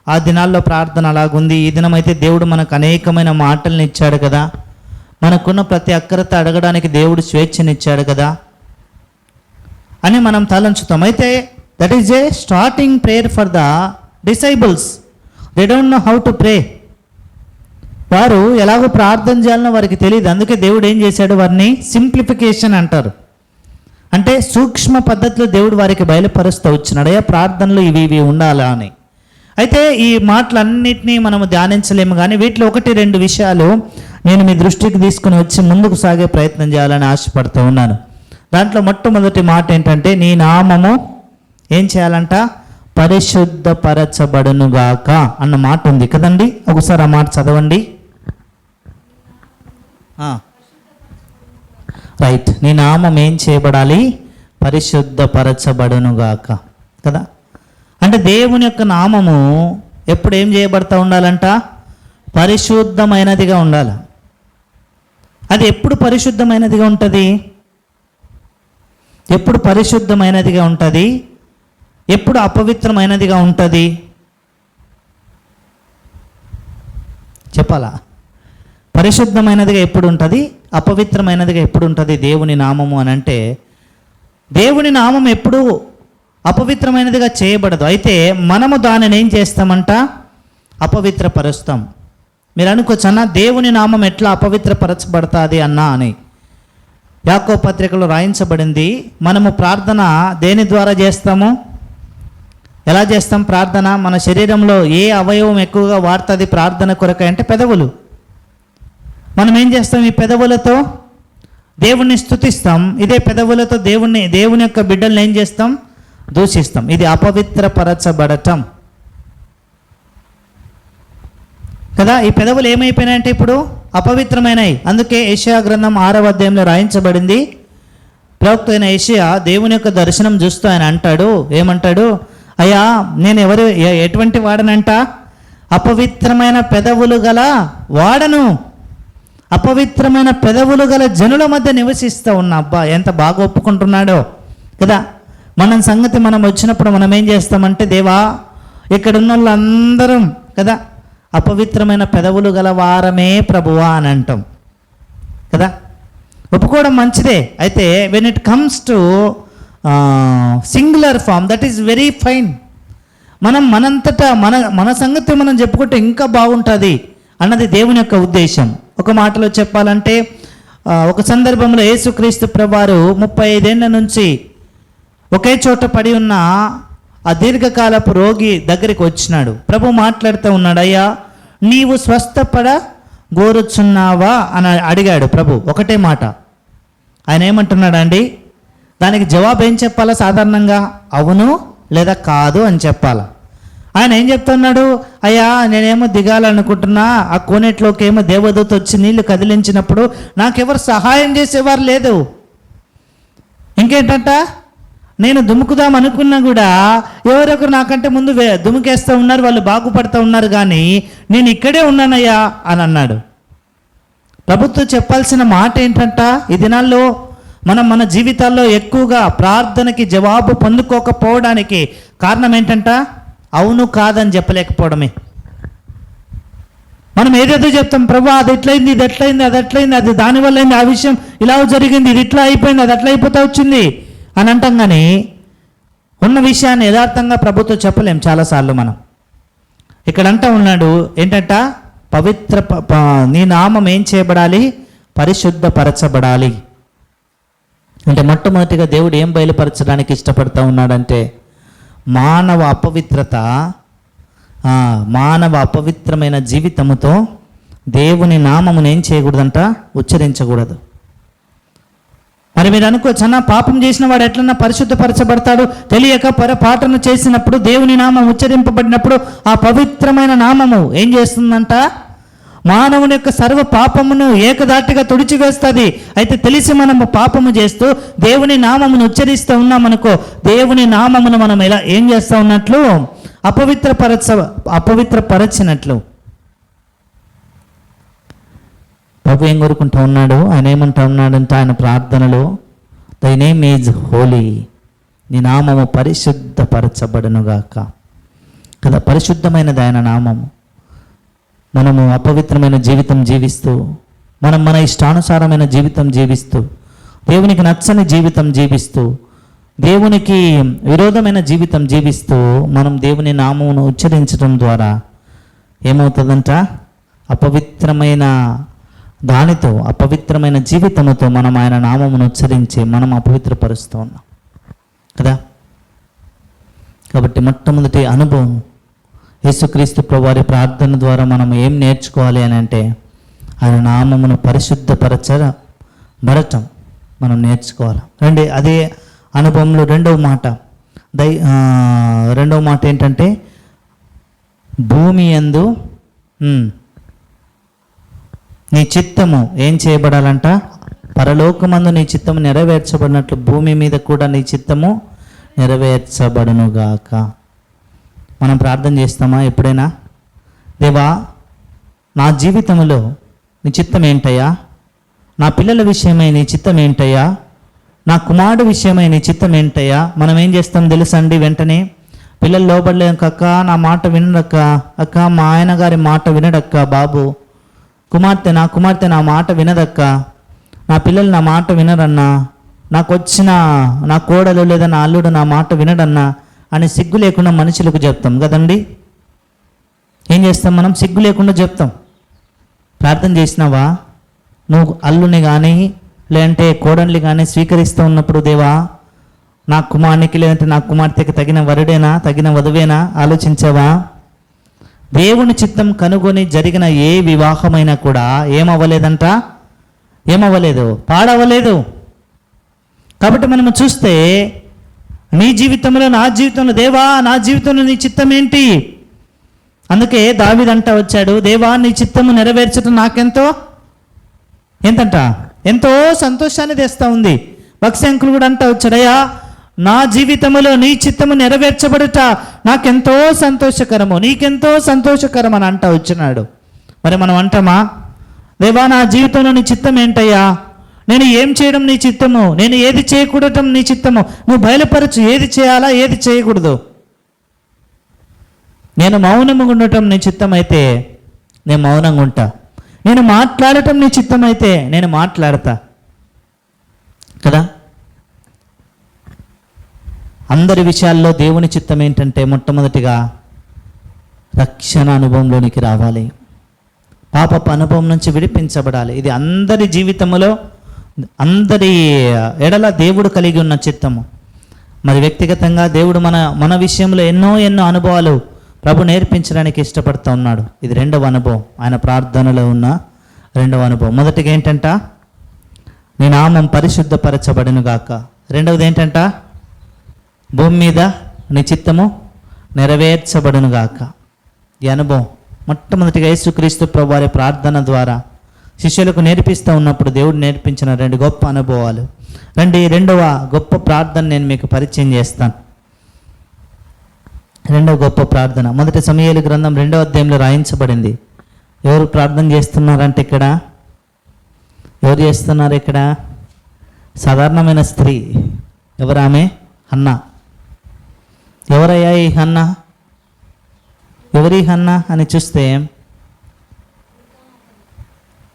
ఆ దినాల్లో ప్రార్థన అలాగుంది, ఈ దినమైతే దేవుడు మనకు అనేకమైన మాటలను ఇచ్చాడు కదా, మనకున్న ప్రతి అక్కరత అడగడానికి దేవుడు స్వేచ్ఛనిచ్చాడు కదా అని మనం తలంచుతాం. అయితే that is a starting prayer for the disables. They don't know how to pray. వారు ఎలాగో ప్రార్థన చేయాలనో వారికి తెలియదు. అందుకే దేవుడు ఏం చేశాడు? వారిని సింప్లిఫికేషన్ అంటారు. అంటే సూక్ష్మ పద్ధతిలో దేవుడు వారికి బయలుపరుస్తూ వచ్చినాడు, అయ్యా ప్రార్థనలు ఇవి ఉండాలా అని. అయితే ఈ మాటలన్నింటినీ మనము ధ్యానించలేము, కానీ వీటిలో 1-2 విషయాలు నేను మీ దృష్టికి తీసుకుని వచ్చి ముందుకు సాగే ప్రయత్నం చేయాలని ఆశపడుతూ ఉన్నాను. దాంట్లో మొట్టమొదటి మాట ఏంటంటే, నీ నామము ఏం చేయాలంట? పరిశుద్ధపరచబడునుగాక అన్న మాట ఉంది కదండి. ఒకసారి ఆ మాట చదవండి. రైట్, నీ నామం ఏం చేయబడాలి? పరిశుద్ధపరచబడునుగాక కదా. అంటే దేవుని యొక్క నామము ఎప్పుడు ఏం చేయబడతా ఉండాలంట? పరిశుద్ధమైనదిగా ఉండాలి. అది ఎప్పుడు పరిశుద్ధమైనదిగా ఉంటుంది? ఎప్పుడు పరిశుద్ధమైనదిగా ఉంటుంది? ఎప్పుడు అపవిత్రమైనదిగా ఉంటుంది? చెప్పాలా? పరిశుద్ధమైనదిగా ఎప్పుడు ఉంటుంది, అపవిత్రమైనదిగా ఎప్పుడు ఉంటుంది దేవుని నామము అని అంటే, దేవుని నామం ఎప్పుడు అపవిత్రమైనదిగా చేయబడదు. అయితే మనము దానిని ఏం చేస్తామంట? అపవిత్రపరుస్తాం. మీరు అనుకోవచ్చు, అన్న దేవుని నామం ఎట్లా అపవిత్రపరచబడుతుంది అన్నా అని. యాకోబు పత్రికలో రాయించబడింది, మనము ప్రార్థన దేని ద్వారా చేస్తాము? ఎలా చేస్తాం ప్రార్థన? మన శరీరంలో ఏ అవయవం ఎక్కువగా వాడుతుంది ప్రార్థన కొరకై అంటే పెదవులు. మనం ఏం చేస్తాం? ఈ పెదవులతో దేవుణ్ణి స్తుతిస్తాం. ఇదే పెదవులతో దేవుని యొక్క బిడ్డల్ని ఏం చేస్తాం? దూషిస్తాం. ఇది అపవిత్రపరచబడటం కదా. ఈ పెదవులు ఏమైపోయినాయంటే ఇప్పుడు అపవిత్రమైనవి. అందుకే యెషయా గ్రంథం 6వ అధ్యాయంలో రాయించబడింది, ప్రవక్త అయిన యెషయా దేవుని యొక్క దర్శనం చూస్తూ ఆయన అంటాడు, ఏమంటాడు? అయ్యా, నేను ఎటువంటి వాడనంట? అపవిత్రమైన పెదవులు గల వాడను, అపవిత్రమైన పెదవులు గల జనుల మధ్య నివసిస్తూ ఉన్నా. అబ్బా, ఎంత బాగా ఒప్పుకుంటున్నాడో కదా. మన సంగతి మనం వచ్చినప్పుడు మనం ఏం చేస్తామంటే, దేవా ఇక్కడ ఉన్న వాళ్ళందరం కదా అపవిత్రమైన పెదవులు గల వారమే ప్రభువా అని అంటాం కదా. ఒప్పుకోవడం మంచిదే. అయితే when it comes to singular form, that is very fine. మనంతటా మన సంగతి మనం చెప్పుకుంటే ఇంకా బాగుంటుంది అన్నది దేవుని యొక్క ఉద్దేశం. ఒక మాటలో చెప్పాలంటే, ఒక సందర్భంలో యేసుక్రీస్తు ప్రభువారు 35 ఏళ్ల నుంచి ఒకే చోట పడి ఉన్న ఆ దీర్ఘకాలపు రోగి దగ్గరికి వచ్చినాడు. ప్రభు మాట్లాడుతూ ఉన్నాడు, అయ్యా నీవు స్వస్థపడ గోరుచున్నావా అని అడిగాడు ప్రభు. ఒకటే మాట. ఆయన ఏమంటున్నాడు అండి? దానికి జవాబు ఏం చెప్పాలా? సాధారణంగా అవును లేదా కాదు అని చెప్పాలా. ఆయన ఏం చెప్తున్నాడు? అయ్యా నేనేమో దిగాలనుకుంటున్నా, ఆ కోనేట్లోకి ఏమో దేవదూత వచ్చి నీళ్లు కదిలించినప్పుడు నాకెవరు సహాయం చేసేవారు లేదు. ఇంకేంటంట, నేను దుముకుదాం అనుకున్నా కూడా ఎవరొకరు నాకంటే ముందు దుముకేస్తూ ఉన్నారు, వాళ్ళు బాగుపడుతూ ఉన్నారు, కానీ నేను ఇక్కడే ఉన్నానయ్యా అని అన్నాడు. ప్రభుత్వం చెప్పాల్సిన మాట ఏంటంట, ఈ దినాల్లో మన జీవితాల్లో ఎక్కువగా ప్రార్థనకి జవాబు పొందుకోకపోవడానికి కారణం ఏంటంట? అవును కాదని చెప్పలేకపోవడమే. మనం ఏదేదో చెప్తాం, ప్రభు అది ఎట్లయింది, ఇది ఎట్లయింది, అది ఎట్లయింది, అది దానివల్ల అయింది, ఆ విషయం ఇలా జరిగింది, ఇది ఇట్లా అయిపోయింది, అది అట్లా అయిపోతా వచ్చింది అని అంటాం, కానీ ఉన్న విషయాన్ని యథార్థంగా ప్రభుత్వం చెప్పలేం చాలాసార్లు మనం. ఇక్కడ అంటా ఉన్నాడు ఏంటంట, నీ నామం ఏం చేయబడాలి? పరిశుద్ధపరచబడాలి. అంటే మొట్టమొదటిగా దేవుడు ఏం బయలుపరచడానికి ఇష్టపడతా ఉన్నాడంటే, మానవ అపవిత్రమైన జీవితముతో దేవుని నామమును ఏం చేయకూడదంట? ఉచ్చరించకూడదు. మరి మీరు అనుకోవచ్చు, అన్న పాపం చేసిన వాడు ఎట్లన్నా పరిశుద్ధపరచబడతాడు? తెలియక పొరపాటును చేసినప్పుడు దేవుని నామం ఉచ్చరింపబడినప్పుడు ఆ పవిత్రమైన నామము ఏం చేస్తుందంట? మానవుని యొక్క సర్వ పాపమును ఏకదాటిగా తుడిచివేస్తుంది. అయితే తెలిసి మనము పాపము చేస్తూ దేవుని నామమును ఉచ్చరిస్తూ ఉన్నామనుకో, దేవుని నామమును మనం ఎలా ఏం చేస్తూ ఉన్నట్లు? అపవిత్రపరచినట్లు. ప్రభు ఏం కోరుకుంటూ ఉన్నాడు? ఆయన ఏమంటా ఉన్నాడంటే ఆయన ప్రార్థనలో, దై నేమ్ ఈజ్ హోలీ, నీ నామము పరిశుద్ధపరచబడునుగాక కదా. పరిశుద్ధమైనది ఆయన నామము. మనము అపవిత్రమైన జీవితం జీవిస్తూ, మన ఇష్టానుసారమైన జీవితం జీవిస్తూ, దేవునికి నచ్చని జీవితం జీవిస్తూ, దేవునికి విరోధమైన జీవితం జీవిస్తూ మనం దేవుని నామమును ఉచ్చరించడం ద్వారా ఏమవుతుందంట? అపవిత్రమైన దానితో, అపవిత్రమైన జీవితముతో మనం ఆయన నామమును ఉచ్చరించి మనం అపవిత్రపరుస్తూ ఉన్నాం కదా. కాబట్టి మొట్టమొదటి అనుభవం యేసుక్రీస్తు ప్రభువారి ప్రార్థన ద్వారా మనం ఏం నేర్చుకోవాలి అని అంటే, ఆయన నామమును పరిశుద్ధపరచబడటం మనం నేర్చుకోవాలి. అదే అనుభవంలో రెండవ మాట ఏంటంటే, భూమి యందు నీ చిత్తము ఏం చేయబడాలంట? పరలోకమందు నీ చిత్తము నెరవేర్చబడినట్లు భూమి మీద కూడా నీ చిత్తము నెరవేర్చబడునుగాక. మనం ప్రార్థన చేస్తామా ఎప్పుడైనా? దేవా నా జీవితంలో నీ చిత్తం ఏంటయ్యా? నా పిల్లల విషయమై నీ చిత్తం ఏంటయ్యా? నా కుమారుడు విషయమై నీ చిత్తం ఏంటయ్యా? మనం ఏం చేస్తాం తెలుసండి? వెంటనే పిల్లలు లోబడలేక, అక్క నా మాట వినడక్క, అక్క మా ఆయన గారి మాట వినడక్క, బాబు నా కుమార్తె నా మాట వినదక్క, నా పిల్లలు నా మాట వినరన్నా, నాకు వచ్చిన నా కోడలు లేదా నా అల్లుడు నా మాట వినడన్నా అని సిగ్గు లేకుండా మనుషులకు చెప్తాం కదండి. ఏం చేస్తాం మనం? సిగ్గు లేకుండా చెప్తాం. ప్రార్థన చేసినావా? నువ్వు అల్లుని కానీ లేదంటే కోడల్ని కానీ స్వీకరిస్తూ ఉన్నప్పుడు, దేవా నా కుమారునికి లేదంటే నా కుమార్తెకి తగిన వరుడేనా, తగిన వధువేనా ఆలోచించావా? దేవుని చిత్తం కనుగొని జరిగిన ఏ వివాహమైనా కూడా ఏమవ్వలేదంట, ఏమవ్వలేదు, పాడవలేదు. కాబట్టి మనము చూస్తే నీ జీవితంలో నా జీవితంలో, దేవా నా జీవితంలో నీ చిత్తం ఏంటి? అందుకే దావీదంట వచ్చాడు, దేవా నీ చిత్తము నెరవేర్చడం నాకెంతో ఎంతో సంతోషాన్ని తెస్తూ ఉంది. భక్తి అంకులు కూడా అంటా వచ్చాడయ్యా, నా జీవితంలో నీ చిత్తము నెరవేర్చబడుట నాకెంతో సంతోషకరము, నీకెంతో సంతోషకరం అని అంటా వచ్చినాడు. మరి మనం అంటామా, దేవా నా జీవితంలో నీ చిత్తం ఏంటయ్యా, నేను ఏం చేయడం నీ చిత్తము, నేను ఏది చేయకూడటం నీ చిత్తము, నువ్వు బయలుపరచు, ఏది చేయాలా ఏది చేయకూడదు. నేను మౌనంగా ఉండటం నీ చిత్తం అయితే నేను మౌనంగా ఉంటా, నేను మాట్లాడటం నీ చిత్తం అయితే నేను మాట్లాడతా కదా. అందరి విషయాల్లో దేవుని చిత్తం ఏంటంటే మొట్టమొదటిగా రక్షణ అనుభవంలోనికి రావాలి, పాపపు అనుభవం నుంచి విడిపించబడాలి. ఇది అందరి జీవితంలో అందరి ఎడల దేవుడు కలిగి ఉన్న చిత్తము. మరి వ్యక్తిగతంగా దేవుడు మన విషయంలో ఎన్నో అనుభవాలు ప్రభు నేర్పించడానికి ఇష్టపడుతూ ఉన్నాడు. ఇది రెండవ అనుభవం, ఆయన ప్రార్థనలో ఉన్న రెండవ అనుభవం. మొదటిగా ఏంటంట, నీ నామం పరిశుద్ధపరచబడును గాక. రెండవది ఏంటంట, భూమి మీద నీ చిత్తము నెరవేర్చబడును గాక. ఈ అనుభవం మొట్టమొదటిగా యేసుక్రీస్తు ప్రభు వారి ప్రార్థన ద్వారా శిష్యులకు నేర్పిస్తూ ఉన్నప్పుడు దేవుడు నేర్పించిన రెండు గొప్ప అనుభవాలు. రెండవ గొప్ప ప్రార్థన నేను మీకు పరిచయం చేస్తాను. రెండవ గొప్ప ప్రార్థన మొదటి సమూయేలు గ్రంథం 2వ అధ్యాయంలో రాయించబడింది. ఎవరు ప్రార్థన చేస్తున్నారంటే ఇక్కడ ఎవరు చేస్తున్నారు? ఇక్కడ సాధారణమైన స్త్రీ. ఎవరామె? హన్నా. ఎవరయ్యా ఈ హన్నా? ఎవరి హన్నా అని చూస్తే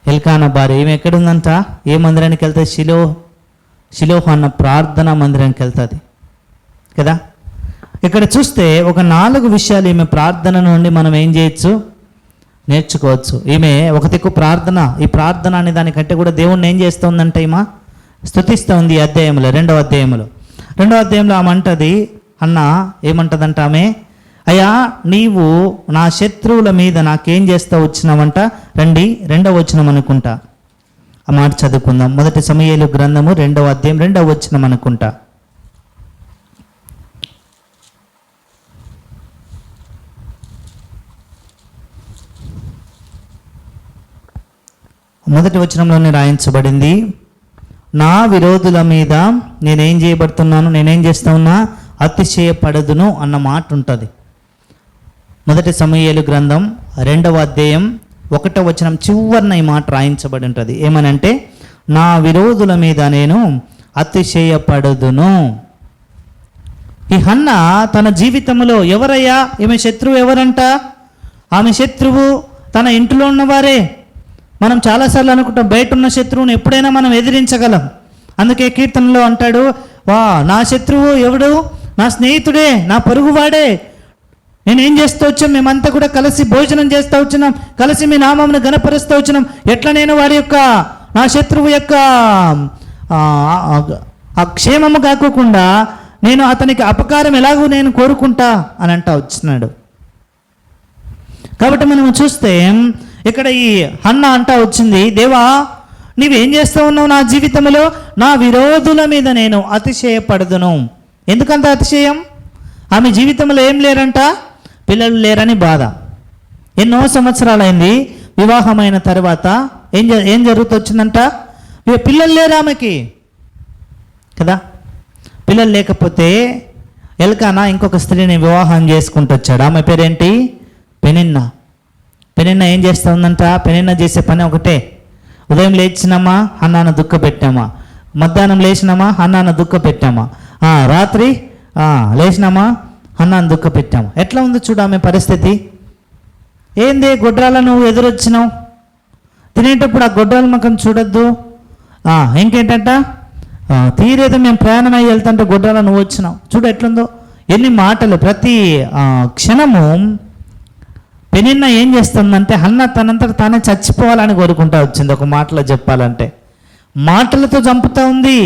ఎల్కానా భార్య. ఈమె ఎక్కడుందంట? ఏ మందిరానికి వెళ్తుంది? షిలోహు అన్న ప్రార్థనా మందిరానికి వెళ్తుంది కదా. ఇక్కడ చూస్తే ఒక 4 విషయాలు ఈమె ప్రార్థన నుండి మనం ఏం చేయొచ్చు, నేర్చుకోవచ్చు. ఈమె ఒక దిక్కు ప్రార్థన, ఈ ప్రార్థన అనే దానికంటే కూడా దేవుణ్ణి ఏం చేస్తుందంటే ఈమె స్తుతిస్తూ ఉంది. ఈ అధ్యాయంలో 2వ అధ్యాయంలో ఆమె అంటది, అన్న ఏమంటదంట ఆమె, అయ్యా నీవు నా శత్రువుల మీద నాకేం చేస్తా వచ్చినావంట. రండి 2వ వచనం అనుకుంటా, ఆ మాట చదువుకుందాం. మొదటి సమూయేలు గ్రంథము 2వ అధ్యాయం 2వ వచనం అనుకుంటా. మొదటి వచనంలోనే రాయించబడింది, నా విరోధుల మీద నేనేం చేస్తా ఉన్నా, అతిశయపడదును అన్న మాట ఉంటుంది. మొదటి సమూయేలు గ్రంథం 2వ అధ్యాయం 1వ వచనం చివరిన ఈ మాట రాయించబడి ఉంటుంది. ఏమనంటే, నా విరోధుల మీద నేను అతిశయపడదును. ఈ హన్న తన జీవితంలో ఎవరయ్యా ఈమె శత్రువు? ఎవరంట? ఆమె శత్రువు తన ఇంటిలో ఉన్నవారే. మనం చాలాసార్లు అనుకుంటాం బయట ఉన్న శత్రువుని ఎప్పుడైనా మనం ఎదిరించగలం. అందుకే కీర్తనలో అంటాడు, నా శత్రువు ఎవడు? నా స్నేహితుడే, నా పొరుగువాడే. నేనేం చేస్తూ వచ్చాం, మేమంతా కూడా కలిసి భోజనం చేస్తూ వచ్చినాం, కలిసి మీ నామమును గణపరుస్తూ వచ్చినాం. ఎట్లా నేను వారి యొక్క నా శత్రువు యొక్క ఆ క్షేమము కాకోకుండా నేను అతనికి అపకారం ఎలాగో నేను కోరుకుంటా అని అంటా వచ్చినాడు. కాబట్టి మనం చూస్తే ఇక్కడ ఈ హన్న అంటా వచ్చింది, దేవా నీవేం చేస్తూ ఉన్నావు నా జీవితంలో? నా విరోధుల మీద నేను అతిశయపడదును. ఎందుకంత అతిశయం? ఆమె జీవితంలో ఏం లేరంట, పిల్లలు లేరని బాధ. ఎన్నో సంవత్సరాలైంది వివాహమైన తర్వాత ఏం జరుగుతూ వచ్చిందంట, పిల్లలు లేరు ఆమెకి కదా. పిల్లలు లేకపోతే ఎల్కానా ఇంకొక స్త్రీని వివాహం చేసుకుంటూ వచ్చాడు. ఆమె పేరేంటి? పెనిన్నా. పెనిన్నా ఏం చేస్తూ ఉందంట? పెనిన్నా చేసే పని ఒకటే, ఉదయం లేచినామా అన్నాను దుఃఖ పెట్టామా, మధ్యాహ్నం లేచినామా అన్నాను దుఃఖ పెట్టామా, రాత్రి లేచినామా అన్నాను దుఃఖ పెట్టామా. ఎట్లా ఉంది చూడు ఆమె పరిస్థితి. ఏంది గొడ్రాల నువ్వు ఎదురొచ్చినావు, తినేటప్పుడు ఆ గొడ్రాల ముఖం చూడొద్దు. ఇంకేంటంట, తీరేదో మేము ప్రయాణం అయ్యి వెళ్తుంటే గొడ్రాల నువ్వు వచ్చినావు. చూడు ఎట్లుందో, ఎన్ని మాటలు. ప్రతి క్షణము పెనిన్నా ఏం చేస్తుందంటే హన్న తనంతట తానే చచ్చిపోవాలని కోరుకుంటా వచ్చింది. ఒక మాటలో చెప్పాలంటే మాటలతో చంపుతూ ఉంది.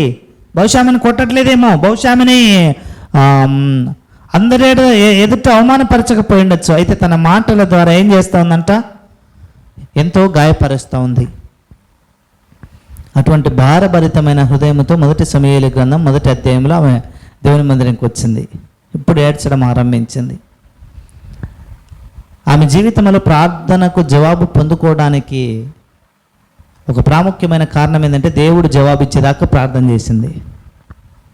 బహుశా ఆమెను కొట్టట్లేదేమో, బహుశా ఆమెని అందరి ఎదుట అవమానపరచకపోయి ఉండొచ్చు. అయితే తన మాటల ద్వారా ఏం చేస్తూ ఉందంట, ఎంతో గాయపరుస్తూ ఉంది. అటువంటి భారభరితమైన హృదయంతో 1 సమూయేలు గ్రంథం 1వ అధ్యాయంలో ఆమె దేవుని మందిరానికి వచ్చింది. ఇప్పుడు ఏడ్చడం ఆరంభించింది. ఆమె జీవితంలో ప్రార్థనకు జవాబు పొందుకోవడానికి ఒక ప్రాముఖ్యమైన కారణం ఏంటంటే దేవుడు జవాబు ఇచ్చేదాకా ప్రార్థన చేసింది.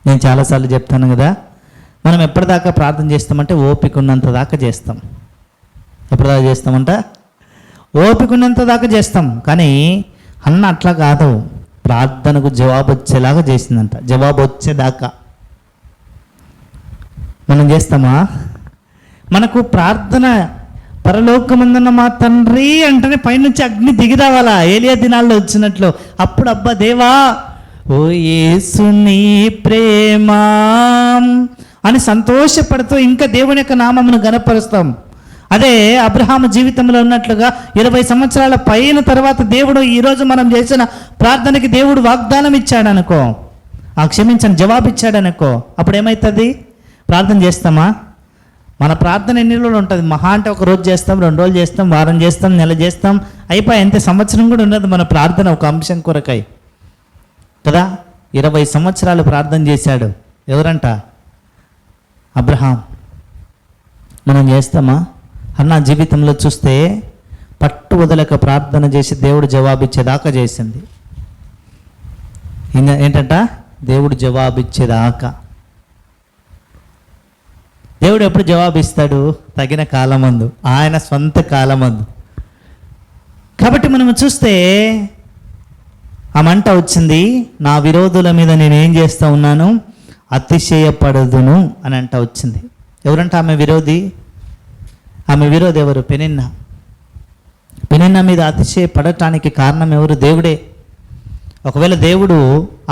నేను చాలాసార్లు చెప్తాను కదా, మనం ఎప్పటిదాకా ప్రార్థన చేస్తామంటే ఓపిక ఉన్నంత దాకా చేస్తాం. ఎప్పటిదాకా చేస్తామంట, ఓపిక ఉన్నంత దాకా చేస్తాం. కానీ అన్న అట్లా కాదు, ప్రార్థనకు జవాబు వచ్చేలాగా చేసిందంట. జవాబు వచ్చేదాకా మనం చేస్తామా? మనకు ప్రార్థన పరలోకమందున్న మా తండ్రి అంటేనే పైనుంచి అగ్ని దిగి రావాలా, ఏలియా దినాల్లో వచ్చినట్లు. అప్పుడు అబ్బా దేవా ఓ యేసు నీ ప్రేమ అని సంతోషపడుతూ ఇంకా దేవుని యొక్క నామమును గణపరుస్తాం. అదే అబ్రహాము జీవితంలో ఉన్నట్లుగా 20 సంవత్సరాల పైన తర్వాత దేవుడు ఈరోజు మనం చేసిన ప్రార్థనకి దేవుడు వాగ్దానం ఇచ్చాడనుకో, క్షమించండి జవాబు ఇచ్చాడనుకో, అప్పుడు ఏమవుతుంది? ప్రార్థన చేస్తామా? మన ప్రార్థన ఎన్ని రోజులు ఉంటుంది? మహా అంటే ఒక రోజు చేస్తాం, 2 రోజులు చేస్తాం, వారం చేస్తాం, నెల చేస్తాం, అయిపోయి అంతే. సంవత్సరం కూడా ఉండదు మన ప్రార్థన ఒక అంశం కొరకై కదా. 20 సంవత్సరాలు ప్రార్థన చేశాడు. ఎవరంట? అబ్రహాం. మనం చేస్తామా? అన్న జీవితంలో చూస్తే పట్టు వదలక ప్రార్థన చేసి దేవుడు జవాబిచ్చేదాకా చేసింది. ఇంకా ఏంటంట? దేవుడు జవాబిచ్చేదాకా. దేవుడు ఎప్పుడు జవాబిస్తాడు? తగిన కాలమందు, ఆయన స్వంత కాలమందు. కాబట్టి మనం చూస్తే ఆ మంట వచ్చింది, నా విరోధుల మీద నేనేం చేస్తూ ఉన్నాను, అతిశయపడదును అని అంట వచ్చింది. ఎవరంట ఆమె విరోధి? ఆమె విరోధి ఎవరు? పెనిన్నా. పెనిన్నా మీద అతిశయపడటానికి కారణం ఎవరు? దేవుడే. ఒకవేళ దేవుడు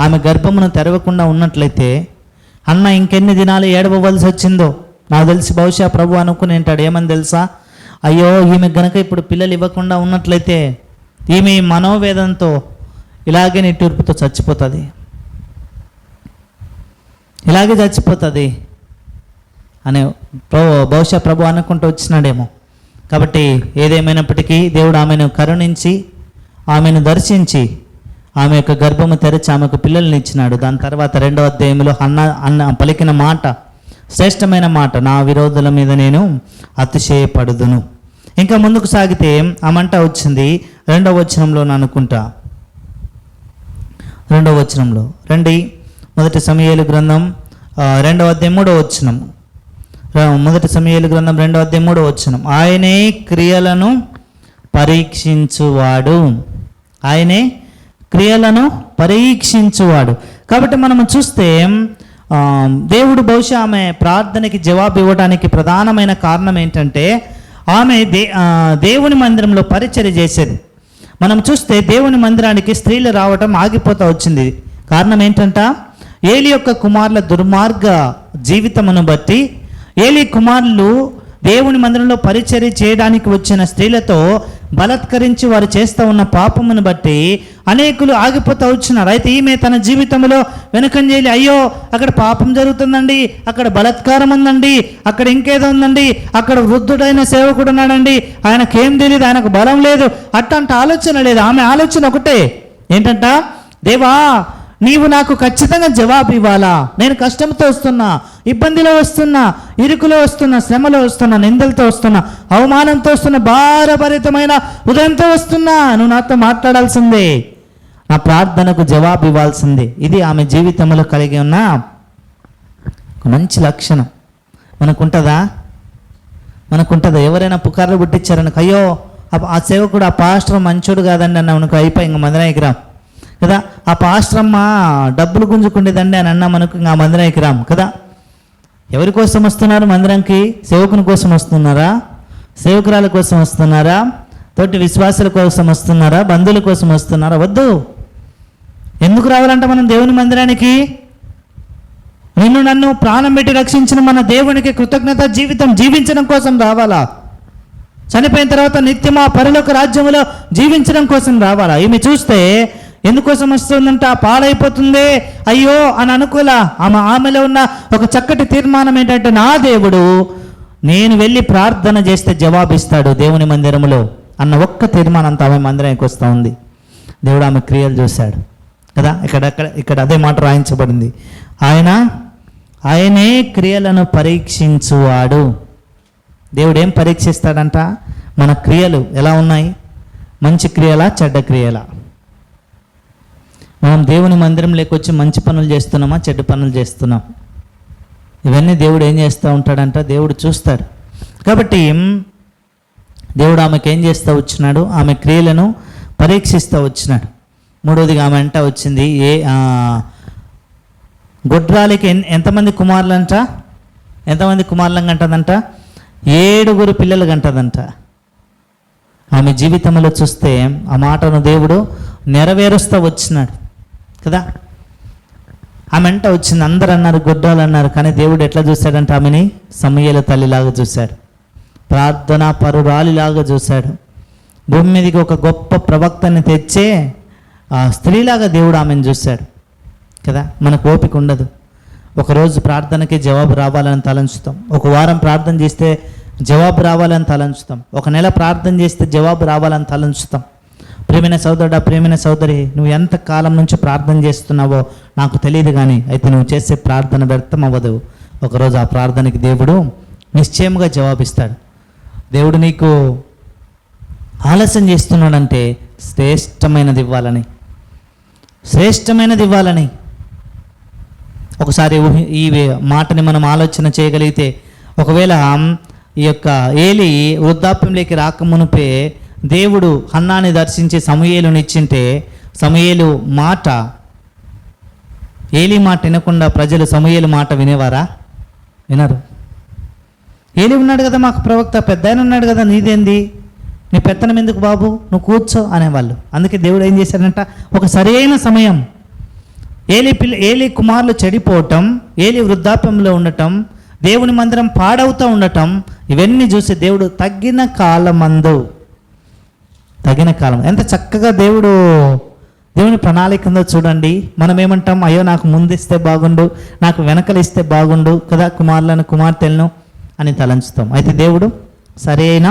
ఆమె గర్భమును తెరవకుండా ఉన్నట్లయితే అన్న ఇంకెన్ని దినాలు ఏడవవలసి వచ్చిందో నాకు తెలిసి. బహుశా ప్రభు అనుకుని ఉంటాడు, ఏమని తెలుసా, అయ్యో ఈమె గనక ఇప్పుడు పిల్లలు ఇవ్వకుండా ఉన్నట్లయితే ఈమె మనోవేదంతో ఇలాగే నిట్టూర్పుతో చచ్చిపోతుంది, ఇలాగే చచ్చిపోతుంది అనే బహుశా ప్రభు అనుకుంటూ వచ్చినాడేమో. కాబట్టి ఏదేమైనప్పటికీ దేవుడు ఆమెను కరుణించి ఆమెను దర్శించి ఆమె యొక్క గర్భము తెరచి ఆమెకు పిల్లల్ని ఇచ్చినాడు. దాని తర్వాత 2వ అధ్యాయంలో అన్న పలికిన మాట శ్రేష్టమైన మాట, నా విరోధుల మీద నేను అతిశయపడుదును. ఇంకా ముందుకు సాగితే ఆ మంట వచ్చింది 2వ వచనంలో అనుకుంటా. 2వ వచనంలో రండి, 1 సమూయేలు గ్రంథం 2వ అధ్యాయం 3వ వచనం. 1 సమూయేలు గ్రంథం 2వ అధ్యాయం 3వ వచనం. ఆయనే క్రియలను పరీక్షించువాడు, ఆయనే క్రియలను పరీక్షించువాడు. కాబట్టి మనము చూస్తే దేవుడు బహుశా ఆమె ప్రార్థనకి జవాబు ఇవ్వడానికి ప్రధానమైన కారణం ఏంటంటే ఆమె దేవుని మందిరంలో పరిచర్య చేసేది. మనం చూస్తే దేవుని మందిరానికి స్త్రీలు రావటం ఆగిపోతూ వచ్చింది. కారణం ఏంటంట, ఏలి యొక్క కుమారుల దుర్మార్గ జీవితమును బట్టి ఏలి కుమారులు దేవుని మందిరంలో పరిచర్య చేయడానికి వచ్చిన స్త్రీలతో బలత్కరించి వారు చేస్తూ ఉన్న పాపమును బట్టి అనేకులు ఆగిపోతూ వచ్చినారు. అయితే ఈమె తన జీవితంలో వెనుకంజేలి, అయ్యో అక్కడ పాపం జరుగుతుందండి, అక్కడ బలత్కారం ఉందండి, అక్కడ ఇంకేదో ఉందండి, అక్కడ వృద్ధుడైన సేవకుడు ఉన్నాడండి, ఆయనకేం తెలియదు, ఆయనకు బలం లేదు, అట్లాంటి ఆలోచన లేదు. ఆమె ఆలోచన ఒకటే, ఏంటంట, దేవా నీవు నాకు ఖచ్చితంగా జవాబు ఇవ్వాలా. నేను కష్టంతో వస్తున్నా, ఇబ్బందిలో వస్తున్నా, ఇరుకులో వస్తున్నా, శ్రమలో వస్తున్నా, నిందలతో వస్తున్నా, అవమానంతో వస్తున్నా, భారభరితమైన ఉదయంతో వస్తున్నా, నువ్వు నాతో మాట్లాడాల్సిందే, నా ప్రార్థనకు జవాబు ఇవ్వాల్సిందే. ఇది ఆమె జీవితంలో కలిగి ఉన్న ఒక మంచి లక్షణం. మనకుంటుందా? ఎవరైనా పుకార్లు పుట్టించారనుకో, అయ్యో ఆ సేవకుడు ఆ పాస్టర్ మంచోడు కాదండి అన్న మనకు అయిపోయి ఇంక మందిరానికి రాం కదా, ఆ పాస్టరమ్మ డబ్బులు గుంజుకుండేదండి అని అన్నా మనకు ఇంకా మందిరానికి రాం కదా. ఎవరి కోసం వస్తున్నారు మందిరానికి? సేవకుని కోసం వస్తున్నారా? సేవకురాల కోసం వస్తున్నారా? తోటి విశ్వాసుల కోసం వస్తున్నారా? బంధువుల కోసం వస్తున్నారా? వద్దు. ఎందుకు రావాలంట మనం దేవుని మందిరానికి? నిన్ను నన్ను ప్రాణం పెట్టి రక్షించిన మన దేవునికి కృతజ్ఞత జీవితం జీవించడం కోసం రావాలా? చనిపోయిన తర్వాత నిత్యమా పరలోక రాజ్యంలో జీవించడం కోసం రావాలా? ఈమె చూస్తే ఎందుకోసం వస్తుందంట? పాడైపోతుంది అయ్యో అని అనుకోలా. ఆమెలో ఉన్న ఒక చక్కటి తీర్మానం ఏంటంటే, నా దేవుడు నేను వెళ్ళి ప్రార్థన చేస్తే జవాబిస్తాడు దేవుని మందిరంలో అన్న ఒక్క తీర్మానంతో ఆమె మందిరానికి వస్తూ ఉంది. దేవుడు ఆమె క్రియలు చూశాడు కదా. ఇక్కడ అదే మాట రాయించబడింది, ఆయనే క్రియలను పరీక్షించువాడు. దేవుడు ఏం పరీక్షిస్తాడంట? మన క్రియలు ఎలా ఉన్నాయి, మంచి క్రియలా చెడ్డ క్రియలా? మనం దేవుని మందిరంలోకి వచ్చి మంచి పనులు చేస్తున్నామా చెడ్డ పనులు చేస్తున్నాం? ఇవన్నీ దేవుడు ఏం చేస్తూ ఉంటాడంట? దేవుడు చూస్తాడు. కాబట్టి దేవుడు ఆమెకు ఏం చేస్తూ వచ్చినాడు? ఆమె క్రియలను పరీక్షిస్తూ వచ్చినాడు. మూడవదిగా ఆమె అంట వచ్చింది, గొడ్రాలికి ఎంతమంది కుమారులంట? ఎంతమంది కుమారులను కంటదంట? 7 పిల్లలు కంటదంట. ఆమె జీవితంలో చూస్తే ఆ మాటను దేవుడు నెరవేరుస్తూ వచ్చినాడు కదా. ఆమె అంట వచ్చింది. అందరు అన్నారు గొడ్రాలు అన్నారు, కానీ దేవుడు ఎట్లా చూశాడంటే ఆమెని సమూయేలు తల్లిలాగా చూశాడు, ప్రార్థనా పరురాలిలాగా చూశాడు. భూమి మీదకి ఒక గొప్ప ప్రవక్తని తెచ్చే ఆ స్త్రీలాగా దేవుడు ఆమెను చూశాడు కదా. మనకు ఓపిక ఉండదు. ఒకరోజు ప్రార్థనకి జవాబు రావాలని తలంచుతాం, ఒక వారం ప్రార్థన చేస్తే జవాబు రావాలని తలంచుతాం, ఒక నెల ప్రార్థన చేస్తే జవాబు రావాలని తలంచుతాం. ప్రియమైన సోదరుడా, ప్రియమైన సోదరి, నువ్వు ఎంత కాలం నుంచి ప్రార్థన చేస్తున్నావో నాకు తెలియదు, కానీ అయితే నువ్వు చేసే ప్రార్థన వ్యర్థం అవ్వదు. ఒకరోజు ఆ ప్రార్థనకి దేవుడు నిశ్చయంగా జవాబిస్తాడు. దేవుడు నీకు ఆలస్యం చేస్తున్నాడంటే శ్రేష్టమైనది ఇవ్వాలని. ఒకసారి ఈ మాటని మనం ఆలోచన చేయగలిగితే, ఒకవేళ ఈ యొక్క ఏలి వృద్ధాప్యంలోకి రాకమునుపే దేవుడు హన్నాని దర్శించి సమూయేలుని ఇచ్చింటే, సమూయేలు మాట, ఏలి మాట వినకుండా ప్రజలు సమూయేలు మాట వినేవారా? వినరు. ఏలి ఉన్నాడు కదా మాకు ప్రవక్త, పెద్ద ఆయన ఉన్నాడు కదా, నీదేంది, నీ పెత్తనం ఎందుకు బాబు, నువ్వు కూర్చో అనేవాళ్ళు. అందుకే దేవుడు ఏం చేశాడంట, ఒక సరైన సమయం, ఏలి కుమారులు చెడిపోవటం, ఏలి వృద్ధాప్యంలో ఉండటం, దేవుని మందిరం పాడవుతూ ఉండటం, ఇవన్నీ చూసి దేవుడు తగిన కాలం ఎంత చక్కగా దేవుని ప్రణాళిక ఉందో చూడండి. మనం ఏమంటాం, అయ్యో నాకు ముందిస్తే బాగుండు, నాకు వెనకలిస్తే బాగుండు కదా, కుమారులను కుమార్తెలను అని తలంచుతాం. అయితే దేవుడు సరైన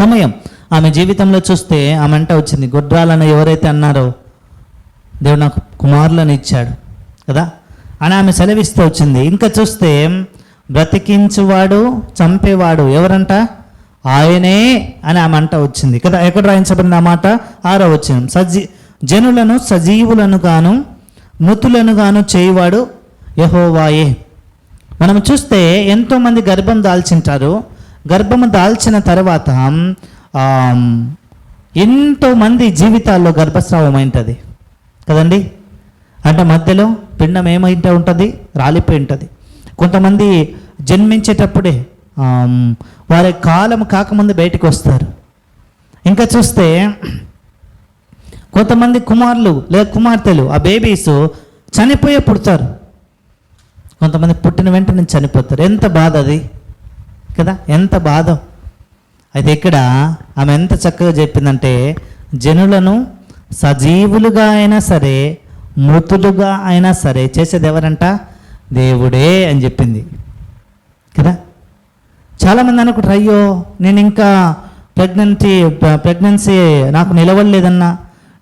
సమయం ఆమె జీవితంలో చూస్తే ఆమె అంట వచ్చింది, గొడ్రాలను ఎవరైతే అన్నారో దేవుడు నాకు కుమారులను ఇచ్చాడు కదా అని ఆమె సెలవిస్తూ వచ్చింది. ఇంకా చూస్తే బ్రతికించువాడు చంపేవాడు ఎవరంట? ఆయనే అని ఆమె అంట వచ్చింది కదా. ఎక్కడ రాయించబడింది ఆ మాట? 6వ వచనం, జనులను సజీవులను గాను మృతులను గాను చేయువాడు యెహోవాయే. మనం చూస్తే ఎంతోమంది గర్భం దాల్చింటారు. గర్భము దాల్చిన తర్వాత ఎంతోమంది జీవితాల్లో గర్భస్రావం అయింటుంది కదండి. అంటే మధ్యలో పిండం ఏమైంటే ఉంటుంది, రాలిపోయి ఉంటుంది. కొంతమంది జన్మించేటప్పుడే వారి కాలం కాకముందు బయటకు వస్తారు. ఇంకా చూస్తే కొంతమంది కుమారులు లేదా కుమార్తెలు, ఆ బేబీస్ చనిపోయే పుడతారు. కొంతమంది పుట్టిన వెంటనే చనిపోతారు. ఎంత బాధ అది కదా, ఎంత బాధ. అయితే ఇక్కడ ఆమె ఎంత చక్కగా చెప్పిందంటే, జనులను సజీవులుగా అయినా సరే మృతులుగా అయినా సరే చేసేది ఎవరంట? దేవుడే అని చెప్పింది కదా. చాలామంది అనుకుంటారు, అయ్యో నేను ఇంకా ప్రెగ్నెన్సీ నాకు నిలవలేదన్నా,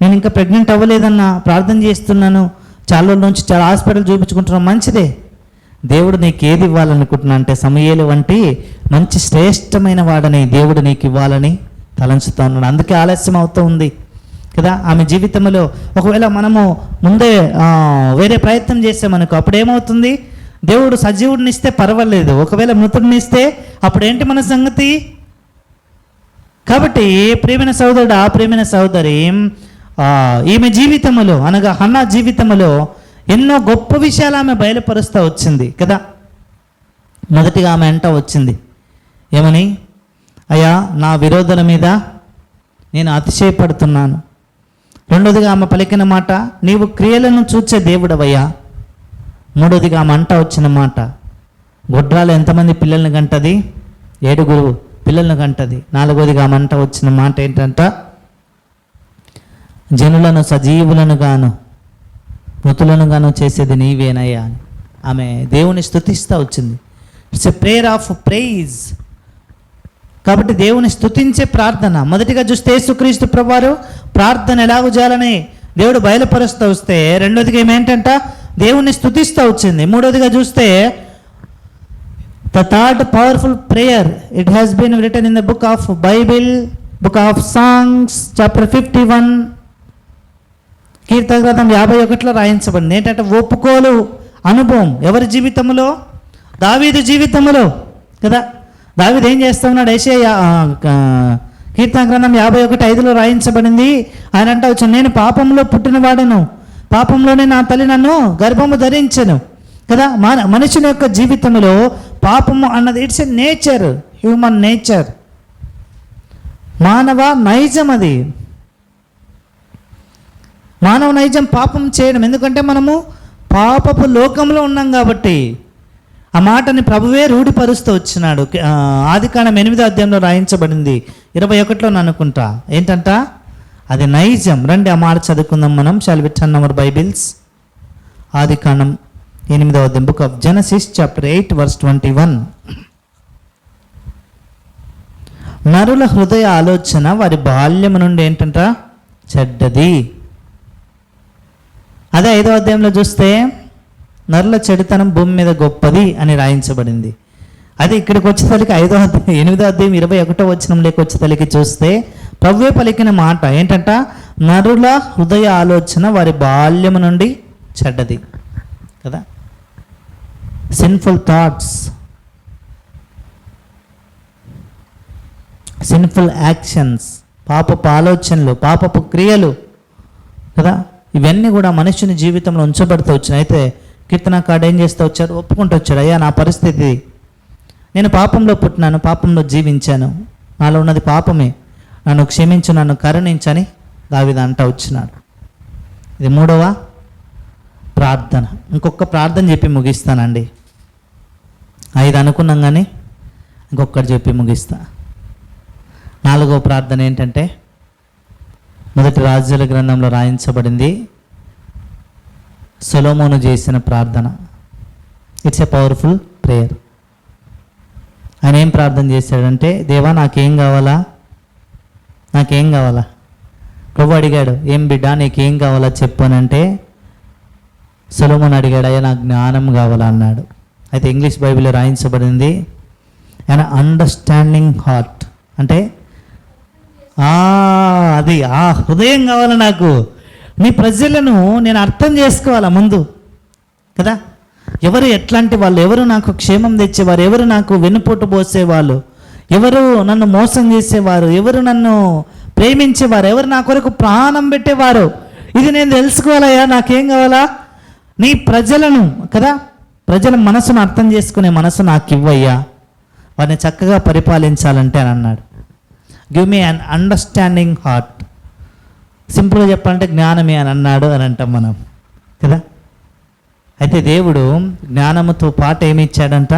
నేను ఇంకా ప్రెగ్నెంట్ అవ్వలేదన్నా, ప్రార్థన చేస్తున్నాను, చాలా రోజుల నుంచి చాలా హాస్పిటల్ చూపించుకుంటున్నాను. మంచిదే, దేవుడు నీకు ఏది ఇవ్వాలనుకుంటున్నా అంటే సమూయేలు వంటి మంచి శ్రేష్టమైన వాడని దేవుడు నీకు ఇవ్వాలని తలంచుతూ ఉన్నాడు. అందుకే ఆలస్యం అవుతూ ఉంది కదా ఆమె జీవితంలో. ఒకవేళ మనము ముందే వేరే ప్రయత్నం చేసామనుకో, అప్పుడు ఏమవుతుంది? దేవుడు సజీవుడిని ఇస్తే పర్వాలేదు, ఒకవేళ మృతుడిని ఇస్తే అప్పుడేంటి మన సంగతి? కాబట్టి ప్రియమైన సోదరుడు, ప్రియమైన సోదరి, ఈమె జీవితంలో అనగా హన్నా జీవితంలో ఎన్నో గొప్ప విషయాలు ఆమె బయలుపరుస్తూ వచ్చింది కదా. మొదటిగా ఆమె అంట వచ్చింది ఏమని? అయ్యా, నా విరోధుల మీద నేను అతిశయపడుతున్నాను, రెండోదిగా ఆమె పలికిన మాట, నీవు క్రియలను చూచే దేవుడవయ్యా. మూడోదిగా ఆమె అంట వచ్చిన మాట, గొడ్రాలు ఎంతమంది పిల్లల్ని కంటది? 7 పిల్లల్ని కంటది. నాలుగోదిగా ఆమె అంట వచ్చిన మాట ఏంటంట, జనులను సజీవులను గాను మృతులను గాను చేసేది నీవేనయ్యా అని ఆమె దేవుని స్తుతిస్తూ వచ్చింది. It's a prayer of praise. కాబట్టి దేవుని స్తుతించే ప్రార్థన. మొదటిగా చూస్తే యేసుక్రీస్తు ప్రభువారు ప్రార్థన ఎలాగూ చేయాలని దేవుడు బయలుపరుస్తూ వస్తే, రెండోదిగా ఏమేంటంట, దేవుని స్తుతిస్తూ వచ్చింది. మూడోదిగా చూస్తే the third powerful prayer, it has been written in the book of Bible, book of songs, chapter 51, కీర్తన గ్రంథం 51లో రాయించబడింది. ఏంటంటే ఒప్పుకోలు అనుభవం. ఎవరి జీవితంలో? దావీదు జీవితంలో కదా. దావీదు ఏం చేస్తా ఉన్నాడు? యెషయా కీర్తన గ్రంథం 51:5లో రాయించబడింది. ఆయన అంటా వచ్చాను, నేను పాపంలో పుట్టినవాడను, పాపంలోనే నా తల్లి నన్ను గర్భము ధరించను కదా. మనుషుని యొక్క జీవితంలో పాపము అన్నది it's a nature, human nature, మానవ నైజం. అది మానవ నైజం పాపం చేయడం. ఎందుకంటే మనము పాపపు లోకంలో ఉన్నాం కాబట్టి. ఆ మాటని ప్రభువే రూఢిపరుస్తూ వచ్చినాడు. ఆదికాండం 8వ అధ్యాయంలో రాయించబడింది, 21లో అనుకుంటా. ఏంటంట? అది నైజం. రండి ఆ మాట చదువుకుందాం మనం. Shall we turn our Bibles? ఆదికాండం 8వ అధ్యాయం, book of Genesis, chapter 8 verse 21. నరుల హృదయ ఆలోచన వారి బాల్యము నుండి ఏంటంట? చెడ్డది. అదే 5వ అధ్యాయంలో చూస్తే నరుల చెడుతనం భూమి మీద గొప్పది అని రాయించబడింది. అది ఇక్కడికి వచ్చేసరికి 8వ అధ్యాయం 21వ వచనంలోకి వచ్చేసరికి చూస్తే ప్రభువే పలికిన మాట ఏంటంట? నరుల హృదయ ఆలోచన వారి బాల్యము నుండి చెడ్డది కదా. సిన్ఫుల్ థాట్స్, సిన్ఫుల్ యాక్షన్స్, పాపపు ఆలోచనలు, పాపపు క్రియలు కదా. ఇవన్నీ కూడా మనుషుని జీవితంలో ఉంచబడుతూ వచ్చినాయి. అయితే కీర్తనకారుడు ఏం చేస్తూ వచ్చాడు? ఒప్పుకుంటూ వచ్చాడు, అయ్యా నా పరిస్థితి, నేను పాపంలో పుట్టినాను, పాపంలో జీవించాను, నాలో ఉన్నది పాపమే, నన్ను క్షమించు, నన్ను కరుణించని దావీదు అంటూ వచ్చినాడు. ఇది 3వ ప్రార్థన. ఇంకొక ప్రార్థన చెప్పి ముగిస్తానండి. 5 అనుకున్నాం కానీ ఇంకొకటి చెప్పి ముగిస్తా. 4వ ప్రార్థన ఏంటంటే, మొదటి రాజుల గ్రంథంలో రాయించబడింది, సొలొమోను చేసిన ప్రార్థన. It's a powerful prayer. ఆయన ఏం ప్రార్థన చేశాడంటే, దేవా నాకేం కావాలా, నాకేం కావాలా? ప్రభు అడిగాడు, ఏం బిడ్డ నీకేం కావాలా చెప్పానంటే, సొలొమోను అడిగాడు, అయ్యా నాకు జ్ఞానం కావాలా అన్నాడు. అయితే ఇంగ్లీష్ బైబిల్లో రాయించబడింది, ఆయన అండర్స్టాండింగ్ హార్ట్. అంటే అది ఆ హృదయం కావాలి నాకు. నీ ప్రజలను నేను అర్థం చేసుకోవాలా ముందు కదా. ఎవరు ఎట్లాంటి వాళ్ళు, ఎవరు నాకు క్షేమం తెచ్చేవారు, ఎవరు నాకు వెన్నుపోటు పోసేవాళ్ళు, ఎవరు నన్ను మోసం చేసేవారు, ఎవరు నన్ను ప్రేమించేవారు, ఎవరు నా కొరకు ప్రాణం పెట్టేవారు, ఇది నేను తెలుసుకోవాలయ్యా. నాకేం కావాలా? నీ ప్రజలను కదా, ప్రజల మనసును అర్థం చేసుకునే మనసు నాకు ఇవ్వయ్యా, వారిని చక్కగా పరిపాలించాలంటే అని అన్నాడు. Give me an understanding heart. సింపుల్గా చెప్పాలంటే జ్ఞానమే అని అన్నాడు అని అంటాం మనం కదా. అయితే దేవుడు జ్ఞానముతో పాటు ఏమి ఇచ్చాడంట?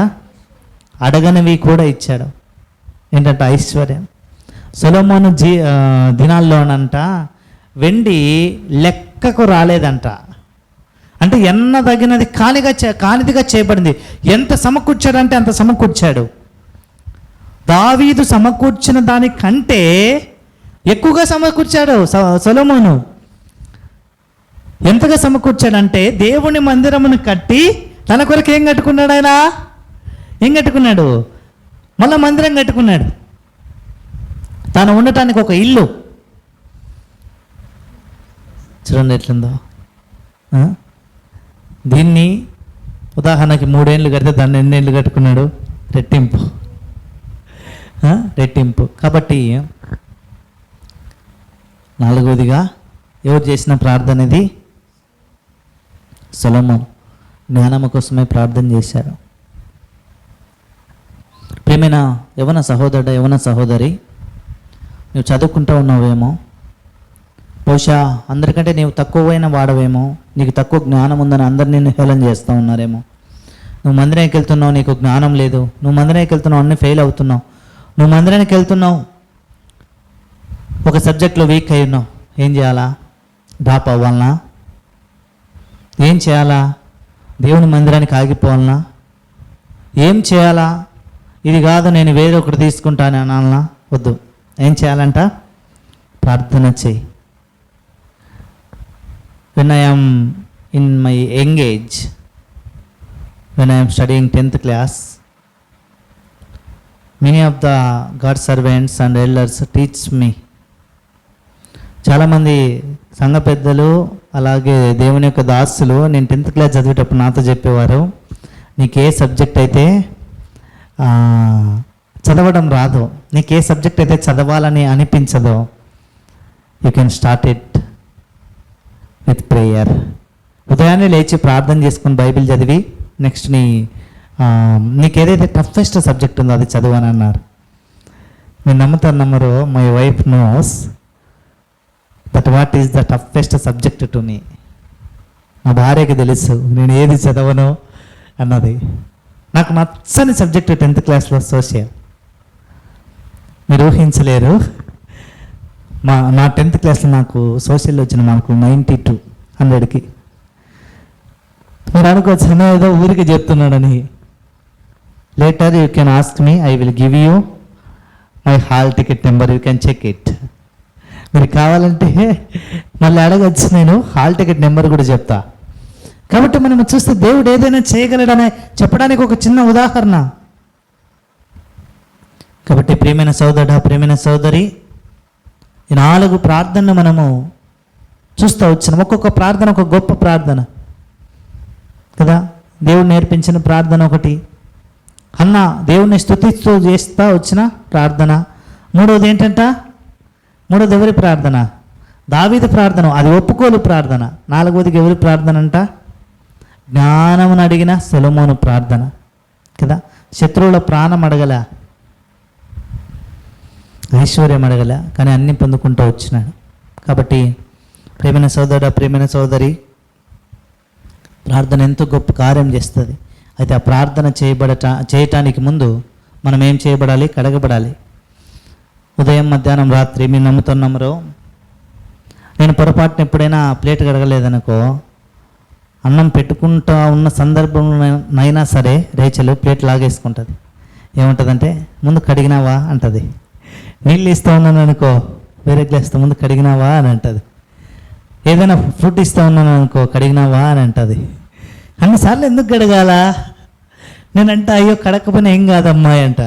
అడగనివి కూడా ఇచ్చాడు. ఏంటంటే ఐశ్వర్యం. సొలొమోను దినాల్లోనంట వెండి లెక్కకు రాలేదంట. అంటే ఎన్న తగినది కానిదిగా చేయబడింది. ఎంత సమకూర్చాడంటే అంత సమకూర్చాడు. దావీదు సమకూర్చిన దానికంటే ఎక్కువగా సమకూర్చాడు సొలొమోను. ఎంతగా సమకూర్చాడంటే దేవుని మందిరమును కట్టి తన కొరకు ఏం కట్టుకున్నాడు? ఆయన ఏం కట్టుకున్నాడు? మళ్ళా మందిరం కట్టుకున్నాడు. తాను ఉండటానికి ఒక ఇల్లు. చూడండి ఎట్లుందో. దీన్ని ఉదాహరణకి 3 ఏళ్ళు కడితే దాన్ని ఎన్ని ఏళ్ళు కట్టుకున్నాడు? రెట్టింపు. రెట్టింపు. కాబట్టి 4వదిగా ఎవరు చేసిన ప్రార్థన ఇది? సొలొమోను జ్ఞానము కోసమే ప్రార్థన చేశారు. ప్రియమైన యవన సహోదరుడు, యవన సహోదరి, నువ్వు చదువుకుంటూ ఉన్నావేమో, బహుశా అందరికంటే నీవు తక్కువైన వాడవేమో, నీకు తక్కువ జ్ఞానం ఉందని అందరు నిన్ను హేళన చేస్తూ ఉన్నారేమో. నువ్వు మందిరానికి వెళ్తున్నావు, నీకు జ్ఞానం లేదు. నువ్వు మందిరానికి వెళ్తున్నావు, అన్నీ ఫెయిల్ అవుతున్నావు. నువ్వు మందిరానికి వెళ్తున్నావు, ఒక సబ్జెక్ట్లో వీక్ అయి ఉన్నావు. ఏం చేయాలా? డ్రాప్ అవ్వాలనా? ఏం చేయాలా? దేవుని మందిరానికి ఆగిపోవాలనా? ఏం చేయాలా? ఇది కాదు, నేను వేరే ఒకటి తీసుకుంటాను అనాలనా? వద్దు. ఏం చేయాలంట? ప్రార్థన చేయి. when I am in my young age, when I am studying 10th class, many of the God servants and elders teach me. చాలామంది సంఘ పెద్దలు అలాగే దేవుని యొక్క దాసులు నేను 10th క్లాస్ చదివేటప్పుడు నాతో చెప్పేవారు, నీకు ఏ సబ్జెక్ట్ అయితే చదవడం రాదో, నీకు ఏ సబ్జెక్ట్ అయితే చదవాలని అనిపించదో, you can start it with prayer. ఉదయాన్నే లేచి ప్రార్థన చేసుకుని బైబిల్ చదివి నెక్స్ట్ నీకు ఏదైతే టఫెస్ట్ సబ్జెక్ట్ ఉందో అది చదవని అన్నారు. మీరు నమ్ముతారు నమ్మరు, my wife knows that what is the toughest subject to me. నా భార్యకి తెలుసు నేను ఏది చదవను అన్నది. నాకు నచ్చని సబ్జెక్ట్ 10th క్లాస్లో సోషల్. మీరు ఊహించలేరు, నా 10th క్లాస్లో నాకు సోషల్లో వచ్చిన మాకు 92/100కి. మీరు అనుకోవచ్చు ఏదో ఊరికి చెప్తున్నాడని. Later you can ask me, I will give you my hall ticket number, you can check it. మీరు కావాలంటే మళ్ళీ అడగచ్చు, నేను హాల్ టికెట్ నెంబర్ కూడా చెప్తా. కాబట్టి మనం చూస్తే దేవుడు ఏదైనా చేయగలడనే చెప్పడానికి ఒక చిన్న ఉదాహరణ. కాబట్టి ప్రియమైన సోదరుడా, ప్రియమైన సోదరి, ఈ 4 ప్రార్థనలు మనము చూస్తూ వచ్చినాం. ఒక్కొక్క ప్రార్థన ఒక గొప్ప ప్రార్థన కదా. దేవుడు నేర్పించిన ప్రార్థన ఒకటి, అన్న దేవుడిని స్తుతిస్తూ చేస్తూ వచ్చిన ప్రార్థన. మూడవది ఏంటంట? మూడవది ఎవరి ప్రార్థన? దావీదు ప్రార్థన, అది ఒప్పుకోలు ప్రార్థన. 4వదికి ఎవరి ప్రార్థన అంట? జ్ఞానమును అడిగిన సొలొమోను ప్రార్థన కదా. శత్రువుల ప్రాణం అడగల, ఐశ్వర్యం అడగల, కానీ అన్నీ పొందుకుంటూ వచ్చినాడు. కాబట్టి ప్రేమైన సోదరుడు, ప్రేమైన సోదరి, ప్రార్థన ఎంతో గొప్ప కార్యం చేస్తుంది. అయితే ఆ ప్రార్థన చేయటానికి ముందు మనం ఏం చేయబడాలి? కడగబడాలి. ఉదయం, మధ్యాహ్నం, రాత్రి. మీరు నమ్ముతున్నామరో, నేను పొరపాటున ఎప్పుడైనా ప్లేట్ కడగలేదనుకో, అన్నం పెట్టుకుంటా ఉన్న సందర్భంలోనైనా సరే రేచలు ప్లేట్ లాగేసుకుంటుంది. ఏముంటుందంటే, ముందు కడిగినావా అంటుంది. నీళ్ళు ఇస్తూ ఉన్నాను అనుకో, వేరే గ్లాస్తో, ముందు కడిగినావా అని అంటుంది. ఏదైనా ఫ్రూట్ ఇస్తూ ఉన్నాను అనుకో, కడిగినావా అని అంటుంది. అన్నిసార్లు ఎందుకు కడగాల? నేనంట అయ్యో కడకపోయినా ఏం కాదమ్మాయి అంట.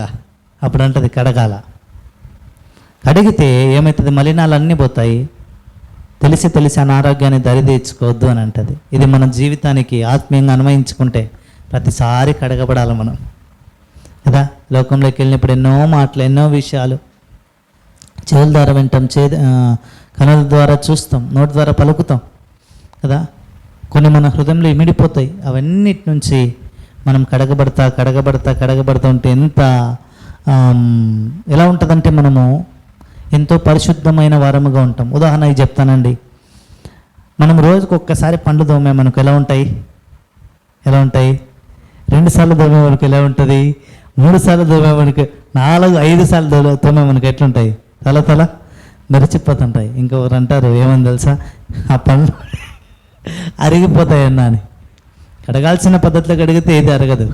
అప్పుడు అంటది కడగాల. కడిగితే ఏమవుతుంది? మలినాలు అన్నీ పోతాయి. తెలిసి అనారోగ్యాన్ని దరి తెచ్చుకోవద్దు అని అంటది. ఇది మన జీవితానికి ఆత్మీయంగా అన్వయించుకుంటే ప్రతిసారి కడగబడాలి మనం కదా. లోకంలోకి వెళ్ళినప్పుడు ఎన్నో మాటలు, ఎన్నో విషయాలు చెవుల ద్వారా వింటాం, కనుల ద్వారా చూస్తాం, నోటి ద్వారా పలుకుతాం కదా. కొన్ని మన హృదయంలో ఇమిడిపోతాయి. అవన్నిటి నుంచి మనం కడగబడతా ఉంటే ఎంత ఎలా ఉంటుందంటే మనము ఎంతో పరిశుద్ధమైన వారముగా ఉంటాం. ఉదాహరణకి చెప్తానండి, మనం రోజుకు ఒక్కసారి పండ్లు దోమే మనకు ఎలా ఉంటాయి? 2 సార్లు దోమే మనకు ఎలా ఉంటుంది? 3 సార్లు దోమే మనకి, 4, 5 సార్లు తోమే మనకు ఎట్లుంటాయి? తల మెరిచిపోతుంటాయి. ఇంకొకరు అంటారు ఏమని తెలుసా, ఆ పండ్లు అరిగిపోతాయన్నా అని. కడగాల్సిన పద్ధతిలో కడిగితే ఏది అరగదు,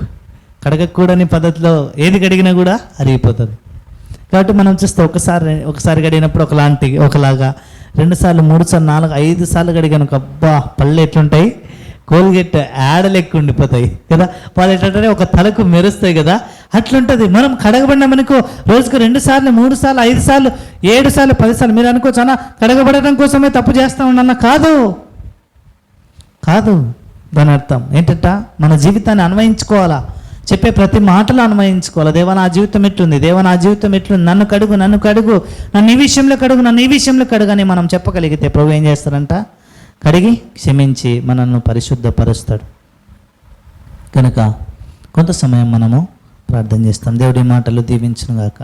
కడగకూడని పద్ధతిలో ఏది కడిగినా కూడా అరిగిపోతుంది. కాబట్టి మనం చూస్తే ఒకసారి కడిగినప్పుడు ఒకలాగా, 2 సార్లు, 3 సార్లు, 4, 5 సార్లు కడిగాను, అబ్బా పళ్ళు ఎట్లుంటాయి? కోల్గేట్ యాడలు ఎక్కువ ఉండిపోతాయి కదా. వాళ్ళు ఎట్లంటే ఒక తలకు మెరుస్తాయి కదా, అట్లుంటుంది. మనం కడగబడినామనుకో, రోజుకు 2 సార్లు, 3 సార్లు, 5 సార్లు, 7 సార్లు, 10 సార్లు. మీరు అనుకోవచ్చు అన్న కడగబడటం కోసమే తప్పు చేస్తా ఉండన్న. కాదు. దాని అర్థం ఏంటంట, మన జీవితాన్ని అన్వయించుకోవాలా. చెప్పే ప్రతి మాటలు అన్వయించుకోవాలి. దేవా నా జీవితం ఎట్లుంది, నన్ను కడుగు, నన్ను ఈ విషయంలో కడుగు అని మనం చెప్పగలిగితే ప్రభు ఏం చేస్తారంట? కడిగి క్షమించి మనల్ని పరిశుద్ధపరుస్తాడు. కనుక కొంత సమయం మనము ప్రార్థన చేస్తాం. దేవుడి మాటలు దీవించును గాక.